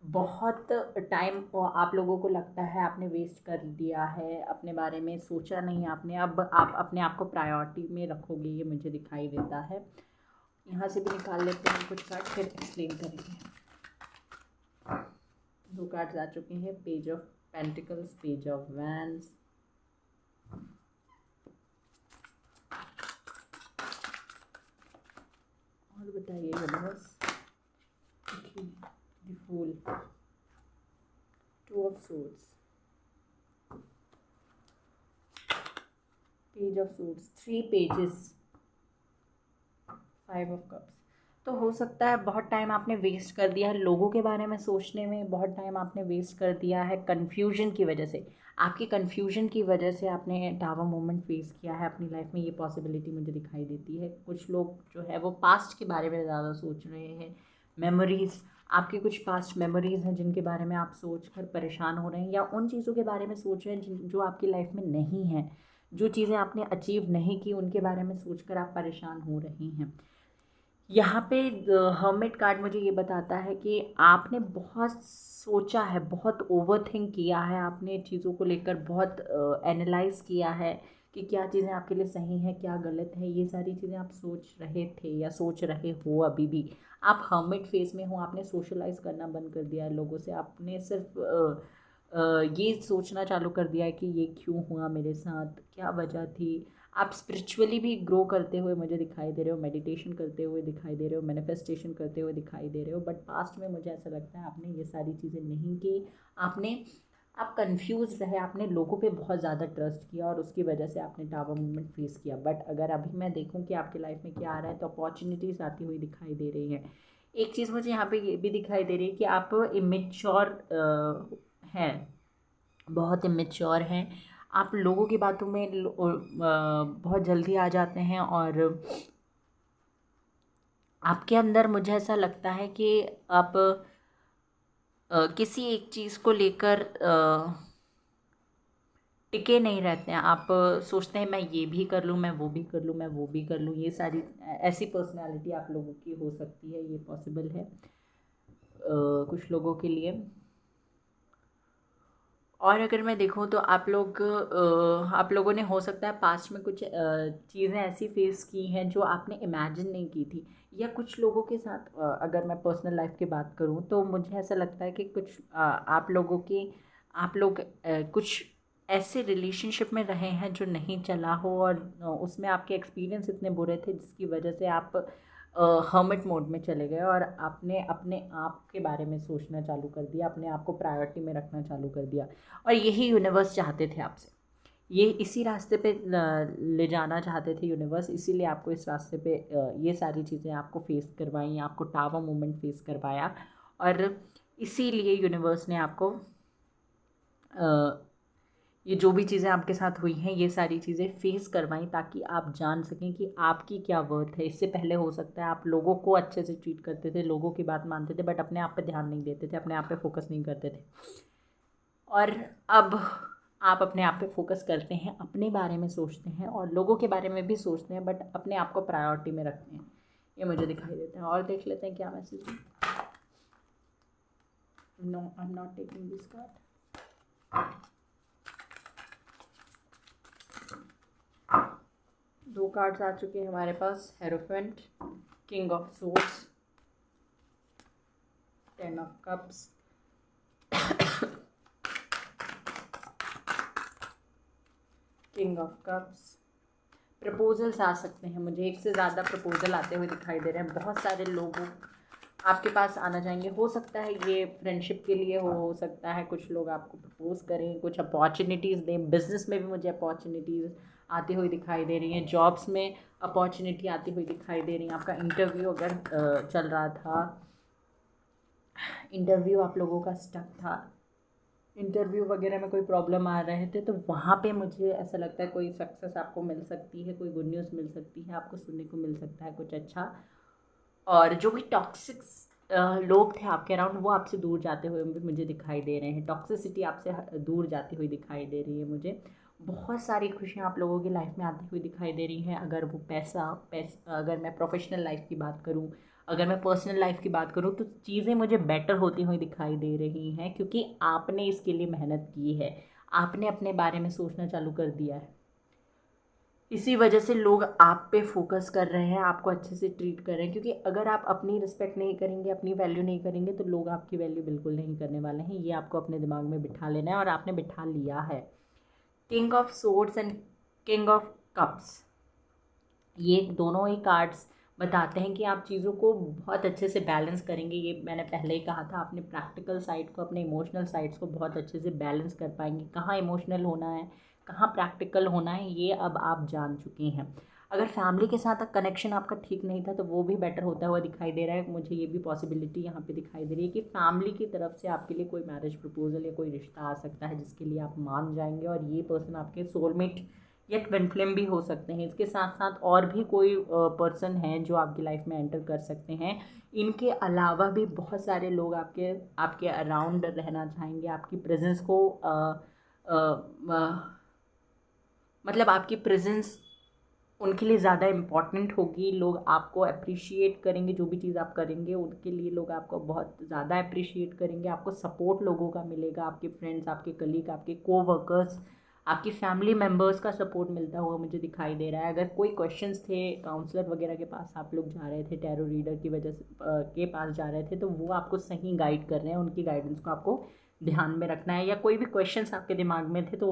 बहुत टाइम आप लोगों को लगता है आपने वेस्ट कर दिया है, अपने बारे में सोचा नहीं आपने। अब आप अपने आप को प्रायोरिटी में रखोगे, ये मुझे दिखाई देता है। यहाँ से भी निकाल लेते हैं कुछ कार्ड, फिर एक्सप्लेन करेंगे। 2 कार्ड्स आ चुके हैं, page of pentacles, page of wands. और बताइए universe. The fool, 2 of swords, page of swords, 3 pages, 5 of cups. तो हो सकता है बहुत टाइम आपने वेस्ट कर दिया है लोगों के बारे में सोचने में। बहुत टाइम आपने वेस्ट कर दिया है कन्फ्यूजन की वजह से। आपकी कन्फ्यूजन की वजह से आपने टावर मोमेंट फेस किया है अपनी लाइफ में। ये पॉसिबिलिटी मुझे दिखाई देती है। कुछ लोग जो है वो पास्ट के बारे में ज़्यादा सोच रहे हैं। मेमोरीज़, आपकी कुछ पास्ट मेमोरीज़ हैं जिनके बारे में आप सोच कर परेशान हो रहे हैं, या उन चीज़ों के बारे में सोच रहे हैं जो आपकी लाइफ में नहीं हैं। जो चीज़ें आपने अचीव नहीं की उनके बारे में सोचकर आप परेशान हो रहे हैं। यहाँ पे हर्मिट कार्ड मुझे ये बताता है कि आपने बहुत सोचा है, बहुत ओवरथिंक किया है, आपने चीज़ों को लेकर बहुत एनालाइज किया है कि क्या चीज़ें आपके लिए सही हैं, क्या गलत है। ये सारी चीज़ें आप सोच रहे थे या सोच रहे हो अभी भी। आप हर्मिट फेज में हो। आपने सोशलाइज करना बंद कर दिया है लोगों से। आपने सिर्फ ये सोचना चालू कर दिया है कि ये क्यों हुआ मेरे साथ, क्या वजह थी। आप स्पिरिचुअली भी ग्रो करते हुए मुझे दिखाई दे रहे हो, मेडिटेशन करते हुए दिखाई दे रहे हो, मैनिफेस्टेशन करते हुए दिखाई दे रहे हो। बट पास्ट में मुझे ऐसा लगता है आपने ये सारी चीज़ें नहीं की। आप कंफ्यूज रहे, आपने लोगों पे बहुत ज़्यादा ट्रस्ट किया और उसकी वजह से आपने टावर मूवमेंट फेस किया। बट अगर अभी मैं देखूं कि आपकी लाइफ में क्या आ रहा है तो अपॉर्चुनिटीज़ आती हुई दिखाई दे रही हैं। एक चीज़ मुझे यहाँ पे ये भी दिखाई दे रही है कि आप इमेच्योर हैं, बहुत इमेच्योर हैं। आप लोगों की बातों में बहुत जल्दी आ जाते हैं और आपके अंदर मुझे ऐसा लगता है कि आप किसी एक चीज़ को लेकर टिके नहीं रहते हैं। आप सोचते हैं मैं ये भी कर लूँ, मैं वो भी कर लूँ, मैं वो भी कर लूँ। ये सारी ऐसी पर्सनालिटी आप लोगों की हो सकती है, ये पॉसिबल है कुछ लोगों के लिए। और अगर मैं देखूँ तो आप लोगों ने हो सकता है पास्ट में कुछ चीज़ें ऐसी फेस की हैं जो आपने इमेजिन नहीं की थी, या कुछ लोगों के साथ अगर मैं पर्सनल लाइफ की बात करूँ तो मुझे ऐसा लगता है कि कुछ आप लोग कुछ ऐसे रिलेशनशिप में रहे हैं जो नहीं चला हो, और उसमें आपके एक्सपीरियंस इतने बुरे थे जिसकी वजह से आप हर्मिट मोड में चले गए और आपने अपने आप के बारे में सोचना चालू कर दिया, अपने आप को प्रायोरिटी में रखना चालू कर दिया। और यही यूनिवर्स चाहते थे आपसे, ये इसी रास्ते पे ले जाना चाहते थे यूनिवर्स, इसीलिए आपको इस रास्ते पे ये सारी चीज़ें आपको फेस करवाई, आपको टावर मोमेंट फेस करवाया। और इसीलिए यूनिवर्स ने आपको ये जो भी चीज़ें आपके साथ हुई हैं ये सारी चीज़ें फेस करवाई, ताकि आप जान सकें कि आपकी क्या वर्थ है। इससे पहले हो सकता है आप लोगों को अच्छे से ट्रीट करते थे, लोगों की बात मानते थे, बट अपने आप पे ध्यान नहीं देते थे, अपने आप पे फोकस नहीं करते थे। और अब आप अपने आप पे फोकस करते हैं, अपने बारे में सोचते हैं और लोगों के बारे में भी सोचते हैं, बट अपने आप को प्रायोरिटी में रखते हैं। ये मुझे दिखाई देता है। और देख लेते हैं क्या मैसेज है। No, I am not taking this card. दो कार्ड्स आ चुके हैं हमारे पास, hierophant, king of swords, 10 of cups, king of cups. Proposals आ सकते हैं, मुझे एक से ज़्यादा प्रपोजल आते हुए दिखाई दे रहे हैं। बहुत सारे लोगों आपके पास आना चाहेंगे। हो सकता है ये फ्रेंडशिप के लिए हो सकता है कुछ लोग आपको प्रपोज करें, कुछ अपॉर्चुनिटीज़ दें। बिज़नेस में भी मुझे अपॉर्चुनिटीज़ आती हुई दिखाई दे रही हैं, जॉब्स में अपॉर्चुनिटी आती हुई दिखाई दे रही हैं। आपका इंटरव्यू अगर चल रहा था, इंटरव्यू आप लोगों का स्टक था, इंटरव्यू वगैरह में कोई प्रॉब्लम आ रहे थे, तो वहाँ पे मुझे ऐसा लगता है कोई सक्सेस आपको मिल सकती है, कोई गुड न्यूज़ मिल सकती है, आपको सुनने को मिल सकता है कुछ अच्छा। और जो भी टॉक्सिक लोग थे आपके अराउंड, वो आपसे दूर जाते हुए भी मुझे दिखाई दे रहे हैं। टॉक्सिसिटी आपसे दूर जाती हुई दिखाई दे रही है मुझे। बहुत सारी खुशियाँ आप लोगों की लाइफ में आती हुई दिखाई दे रही हैं। अगर वो अगर मैं प्रोफेशनल लाइफ की बात करूँ, अगर मैं पर्सनल लाइफ की बात करूँ, तो चीज़ें मुझे बेटर होती हुई दिखाई दे रही हैं, क्योंकि आपने इसके लिए मेहनत की है, आपने अपने बारे में सोचना चालू कर दिया है। इसी वजह से लोग आप पे फोकस कर रहे हैं, आपको अच्छे से ट्रीट कर रहे हैं, क्योंकि अगर आप अपनी रिस्पेक्ट नहीं करेंगे, अपनी वैल्यू नहीं करेंगे, तो लोग आपकी वैल्यू बिल्कुल नहीं करने वाले हैं। ये आपको अपने दिमाग में बिठा लेना है, और आपने बिठा लिया है। King of swords and king of cups, ये दोनों ही कार्ड्स बताते हैं कि आप चीज़ों को बहुत अच्छे से बैलेंस करेंगे। ये मैंने पहले ही कहा था, अपने प्रैक्टिकल साइड को, अपने इमोशनल साइड्स को बहुत अच्छे से बैलेंस कर पाएंगे। कहाँ इमोशनल होना है, कहाँ प्रैक्टिकल होना है, ये अब आप जान चुके हैं। अगर फैमिली के साथ कनेक्शन आपका ठीक नहीं था, तो वो भी बेटर होता हुआ दिखाई दे रहा है। मुझे ये भी पॉसिबिलिटी यहाँ पे दिखाई दे रही है कि फैमिली की तरफ से आपके लिए कोई मैरिज प्रपोजल या कोई रिश्ता आ सकता है, जिसके लिए आप मान जाएंगे, और ये पर्सन आपके सोलमेट या ट्विन फ्लेम भी हो सकते हैं। इसके साथ साथ और भी कोई पर्सन हैं जो आपकी लाइफ में एंटर कर सकते हैं। इनके अलावा भी बहुत सारे लोग आपके आपके अराउंड रहना चाहेंगे, आपकी प्रेजेंस को मतलब आपकी प्रेजेंस उनके लिए ज़्यादा इम्पॉर्टेंट होगी। लोग आपको अप्रिशिएट करेंगे, जो भी चीज़ आप करेंगे उनके लिए लोग आपको बहुत ज़्यादा अप्रिशिएट करेंगे। आपको सपोर्ट लोगों का मिलेगा, आपके फ्रेंड्स, आपके कलीग, आपके कोवर्कर्स, आपकी फैमिली मेम्बर्स का सपोर्ट मिलता हुआ मुझे दिखाई दे रहा है। अगर कोई क्वेश्चंस थे, काउंसलर वगैरह के पास आप लोग जा रहे थे, टैरो रीडर की वजह से के पास जा रहे थे, तो वो आपको सही गाइड कर रहे हैं। उनकी गाइडेंस को आपको ध्यान में रखना है। या कोई भी क्वेश्चंस आपके दिमाग में थे, तो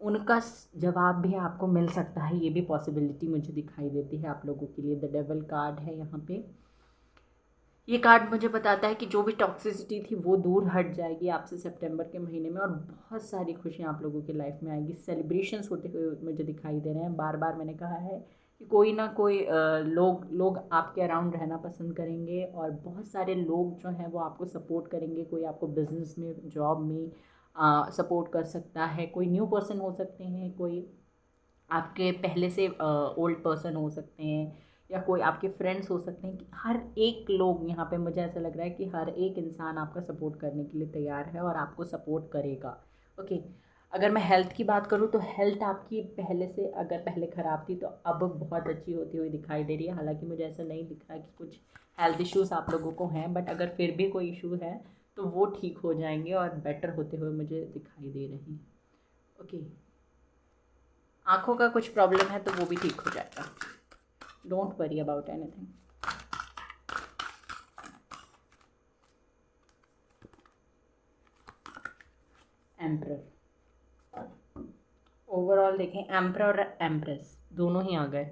उनका जवाब भी आपको मिल सकता है। ये भी पॉसिबिलिटी मुझे दिखाई देती है आप लोगों के लिए। द डेविल कार्ड है यहाँ पे। ये कार्ड मुझे बताता है कि जो भी टॉक्सिसिटी थी वो दूर हट जाएगी आपसे सितंबर के महीने में, और बहुत सारी खुशियाँ आप लोगों की लाइफ में आएगी। सेलिब्रेशंस होते हुए मुझे दिखाई दे रहे हैं। बार बार मैंने कहा है कि कोई ना कोई लोग आपके अराउंड रहना पसंद करेंगे, और बहुत सारे लोग जो हैं वो आपको सपोर्ट करेंगे। कोई आपको बिजनेस में, जॉब में सपोर्ट कर सकता है। कोई न्यू पर्सन हो सकते हैं, कोई आपके पहले से ओल्ड पर्सन हो सकते हैं, या कोई आपके फ्रेंड्स हो सकते हैं। कि हर एक लोग यहाँ पे मुझे ऐसा लग रहा है कि हर एक इंसान आपका सपोर्ट करने के लिए तैयार है और आपको सपोर्ट करेगा। ओके, अगर मैं हेल्थ की बात करूँ, तो हेल्थ आपकी पहले से, अगर पहले ख़राब थी, तो अब बहुत अच्छी होती हुई दिखाई दे रही है। हालांकि मुझे ऐसा नहीं दिख रहा कि कुछ हेल्थ इश्यूज़ आप लोगों को हैं, बट अगर फिर भी कोई इशू है तो वो ठीक हो जाएंगे और बेटर होते हुए मुझे दिखाई दे रहे हैं। ओके, आँखों का कुछ प्रॉब्लम है तो वो भी ठीक हो जाएगा, don't worry about anything. Emperor, overall देखें एम्परर और एम्प्रेस दोनों ही आ गए,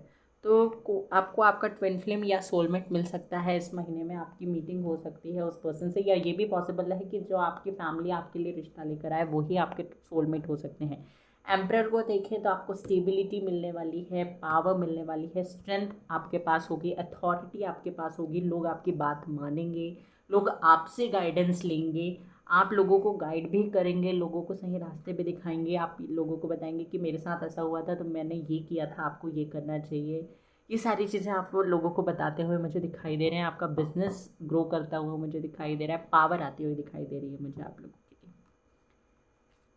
तो आपको आपका ट्विन फ्लेम या सोलमेट मिल सकता है इस महीने में। आपकी मीटिंग हो सकती है उस पर्सन से, या ये भी पॉसिबल है कि जो आपकी फैमिली आपके लिए रिश्ता लेकर आए वही आपके सोलमेट हो सकते हैं। एम्परर को देखें तो आपको स्टेबिलिटी मिलने वाली है, पावर मिलने वाली है, स्ट्रेंथ आपके पास होगी, अथॉरिटी आपके पास होगी, लोग आपकी बात मानेंगे, लोग आपसे गाइडेंस लेंगे, आप लोगों को गाइड भी करेंगे, लोगों को सही रास्ते पे दिखाएंगे, आप लोगों को बताएंगे कि मेरे साथ ऐसा हुआ था तो मैंने ये किया था, आपको ये करना चाहिए। ये सारी चीज़ें आप लोगों को बताते हुए मुझे दिखाई दे रहे हैं। आपका बिजनेस ग्रो करता हुआ मुझे दिखाई दे रहा है, पावर आती हुई दिखाई दे रही है मुझे आप लोगों के लिए।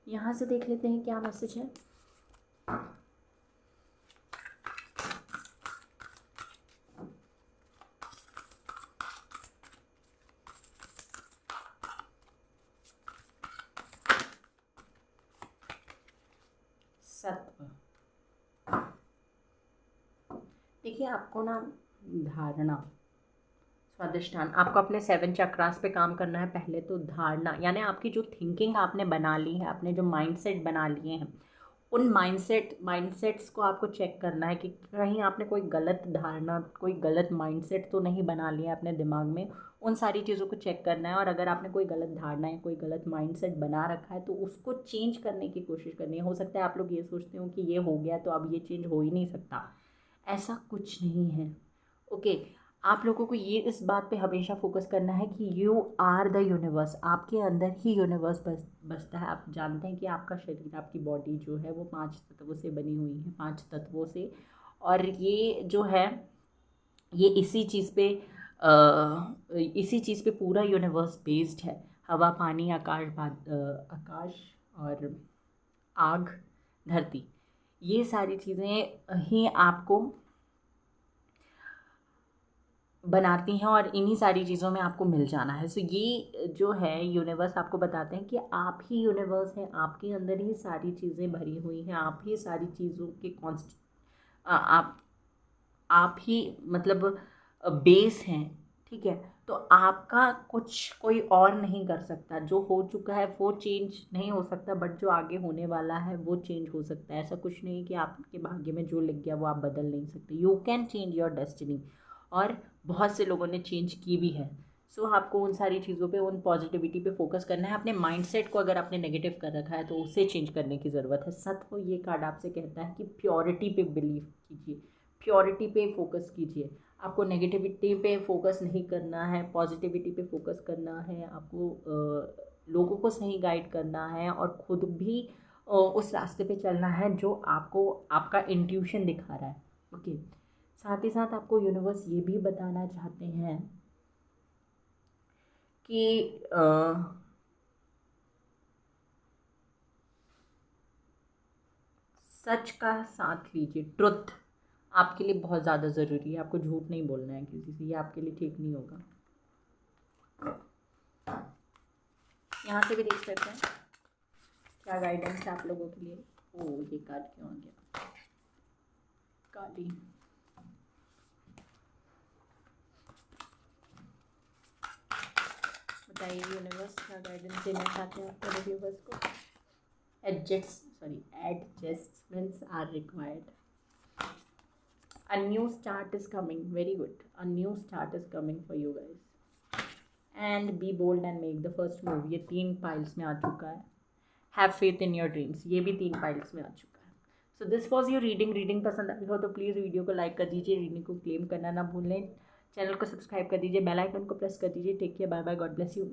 यहाँ से देख लेते हैं क्या मैसेज है। सत्व, देखिए आपको ना धारणा, स्वादिष्टान, आपको अपने 7 चक्रास पे काम करना है। पहले तो धारणा, यानी आपकी जो थिंकिंग आपने बना ली है, आपने जो माइंडसेट बना लिए हैं, उन माइंडसेट्स को आपको चेक करना है कि कहीं आपने कोई गलत धारणा, कोई गलत माइंडसेट तो नहीं बना लिया अपने दिमाग में। उन सारी चीज़ों को चेक करना है, और अगर आपने कोई गलत धारणा या कोई गलत माइंडसेट बना रखा है तो उसको चेंज करने की कोशिश करनी है। हो सकता है आप लोग ये सोचते हो कि ये हो गया तो अब ये चेंज हो ही नहीं सकता, ऐसा कुछ नहीं है। ओके, आप लोगों को ये इस बात पे हमेशा फोकस करना है कि यू आर द यूनिवर्स, आपके अंदर ही यूनिवर्स बसता है। आप जानते हैं कि आपका शरीर, आपकी बॉडी जो है वो 5 तत्वों से बनी हुई है, 5 तत्वों से, और ये जो है ये इसी चीज़ पे पूरा यूनिवर्स बेस्ड है। हवा, पानी, आकाश और आग, धरती, ये सारी चीज़ें ही आपको बनाती हैं और इन्हीं सारी चीज़ों में आपको मिल जाना है। सो ये जो है यूनिवर्स आपको बताते हैं कि आप ही यूनिवर्स हैं, आपके अंदर ही सारी चीज़ें भरी हुई हैं, आप ही सारी चीज़ों के आप आप ही मतलब बेस हैं, ठीक है। तो आपका कुछ कोई और नहीं कर सकता। जो हो चुका है वो चेंज नहीं हो सकता, बट जो आगे होने वाला है वो चेंज हो सकता है। ऐसा कुछ नहीं कि आपके भाग्य में जो लिख गया वो आप बदल नहीं सकते। You can change your destiny, और बहुत से लोगों ने चेंज की भी है। सो आपको उन सारी चीज़ों पे, उन पॉजिटिविटी पे फोकस करना है। अपने माइंडसेट को अगर आपने नेगेटिव कर रखा है तो उसे चेंज करने की ज़रूरत है। सत्व, ये कार्ड आपसे कहता है कि प्योरिटी पे बिलीव कीजिए, प्योरिटी पे फोकस कीजिए। आपको नेगेटिविटी पे फोकस नहीं करना है, पॉजिटिविटी पे फोकस करना है। आपको लोगों को सही गाइड करना है और ख़ुद भी उस रास्ते पे चलना है जो आपको आपका इंट्यूशन दिखा रहा है। ओके, साथ ही साथ आपको यूनिवर्स ये भी बताना चाहते हैं कि सच का साथ लीजिए। ट्रुथ आपके लिए बहुत ज़्यादा ज़रूरी है। आपको झूठ नहीं बोलना है किसी से, ये आपके लिए ठीक नहीं होगा। यहाँ से भी देख सकते हैं क्या गाइडेंस है आप लोगों के लिए। ओ, ये कार्ड क्यों आ गया, काली। बताइए यूनिवर्स क्या गाइडेंस देना चाहते हैं आपके व्यूवर्स को। Adjustments are required. A new start is coming. Very good. A new start is coming for you guys. And be bold and make the first move. ये 3 पाइल्स में आ चुका है। Have faith in your dreams. ये भी 3 piles में आ चुका है। So this was your reading पसंद आई हो तो प्लीज़ वीडियो को लाइक कर दीजिए, रीडिंग को क्लेम करना ना भूलें, चैनल को सब्सक्राइब कर दीजिए, बेल आइकन को प्रेस कर दीजिए। Take care, bye bye, God bless you.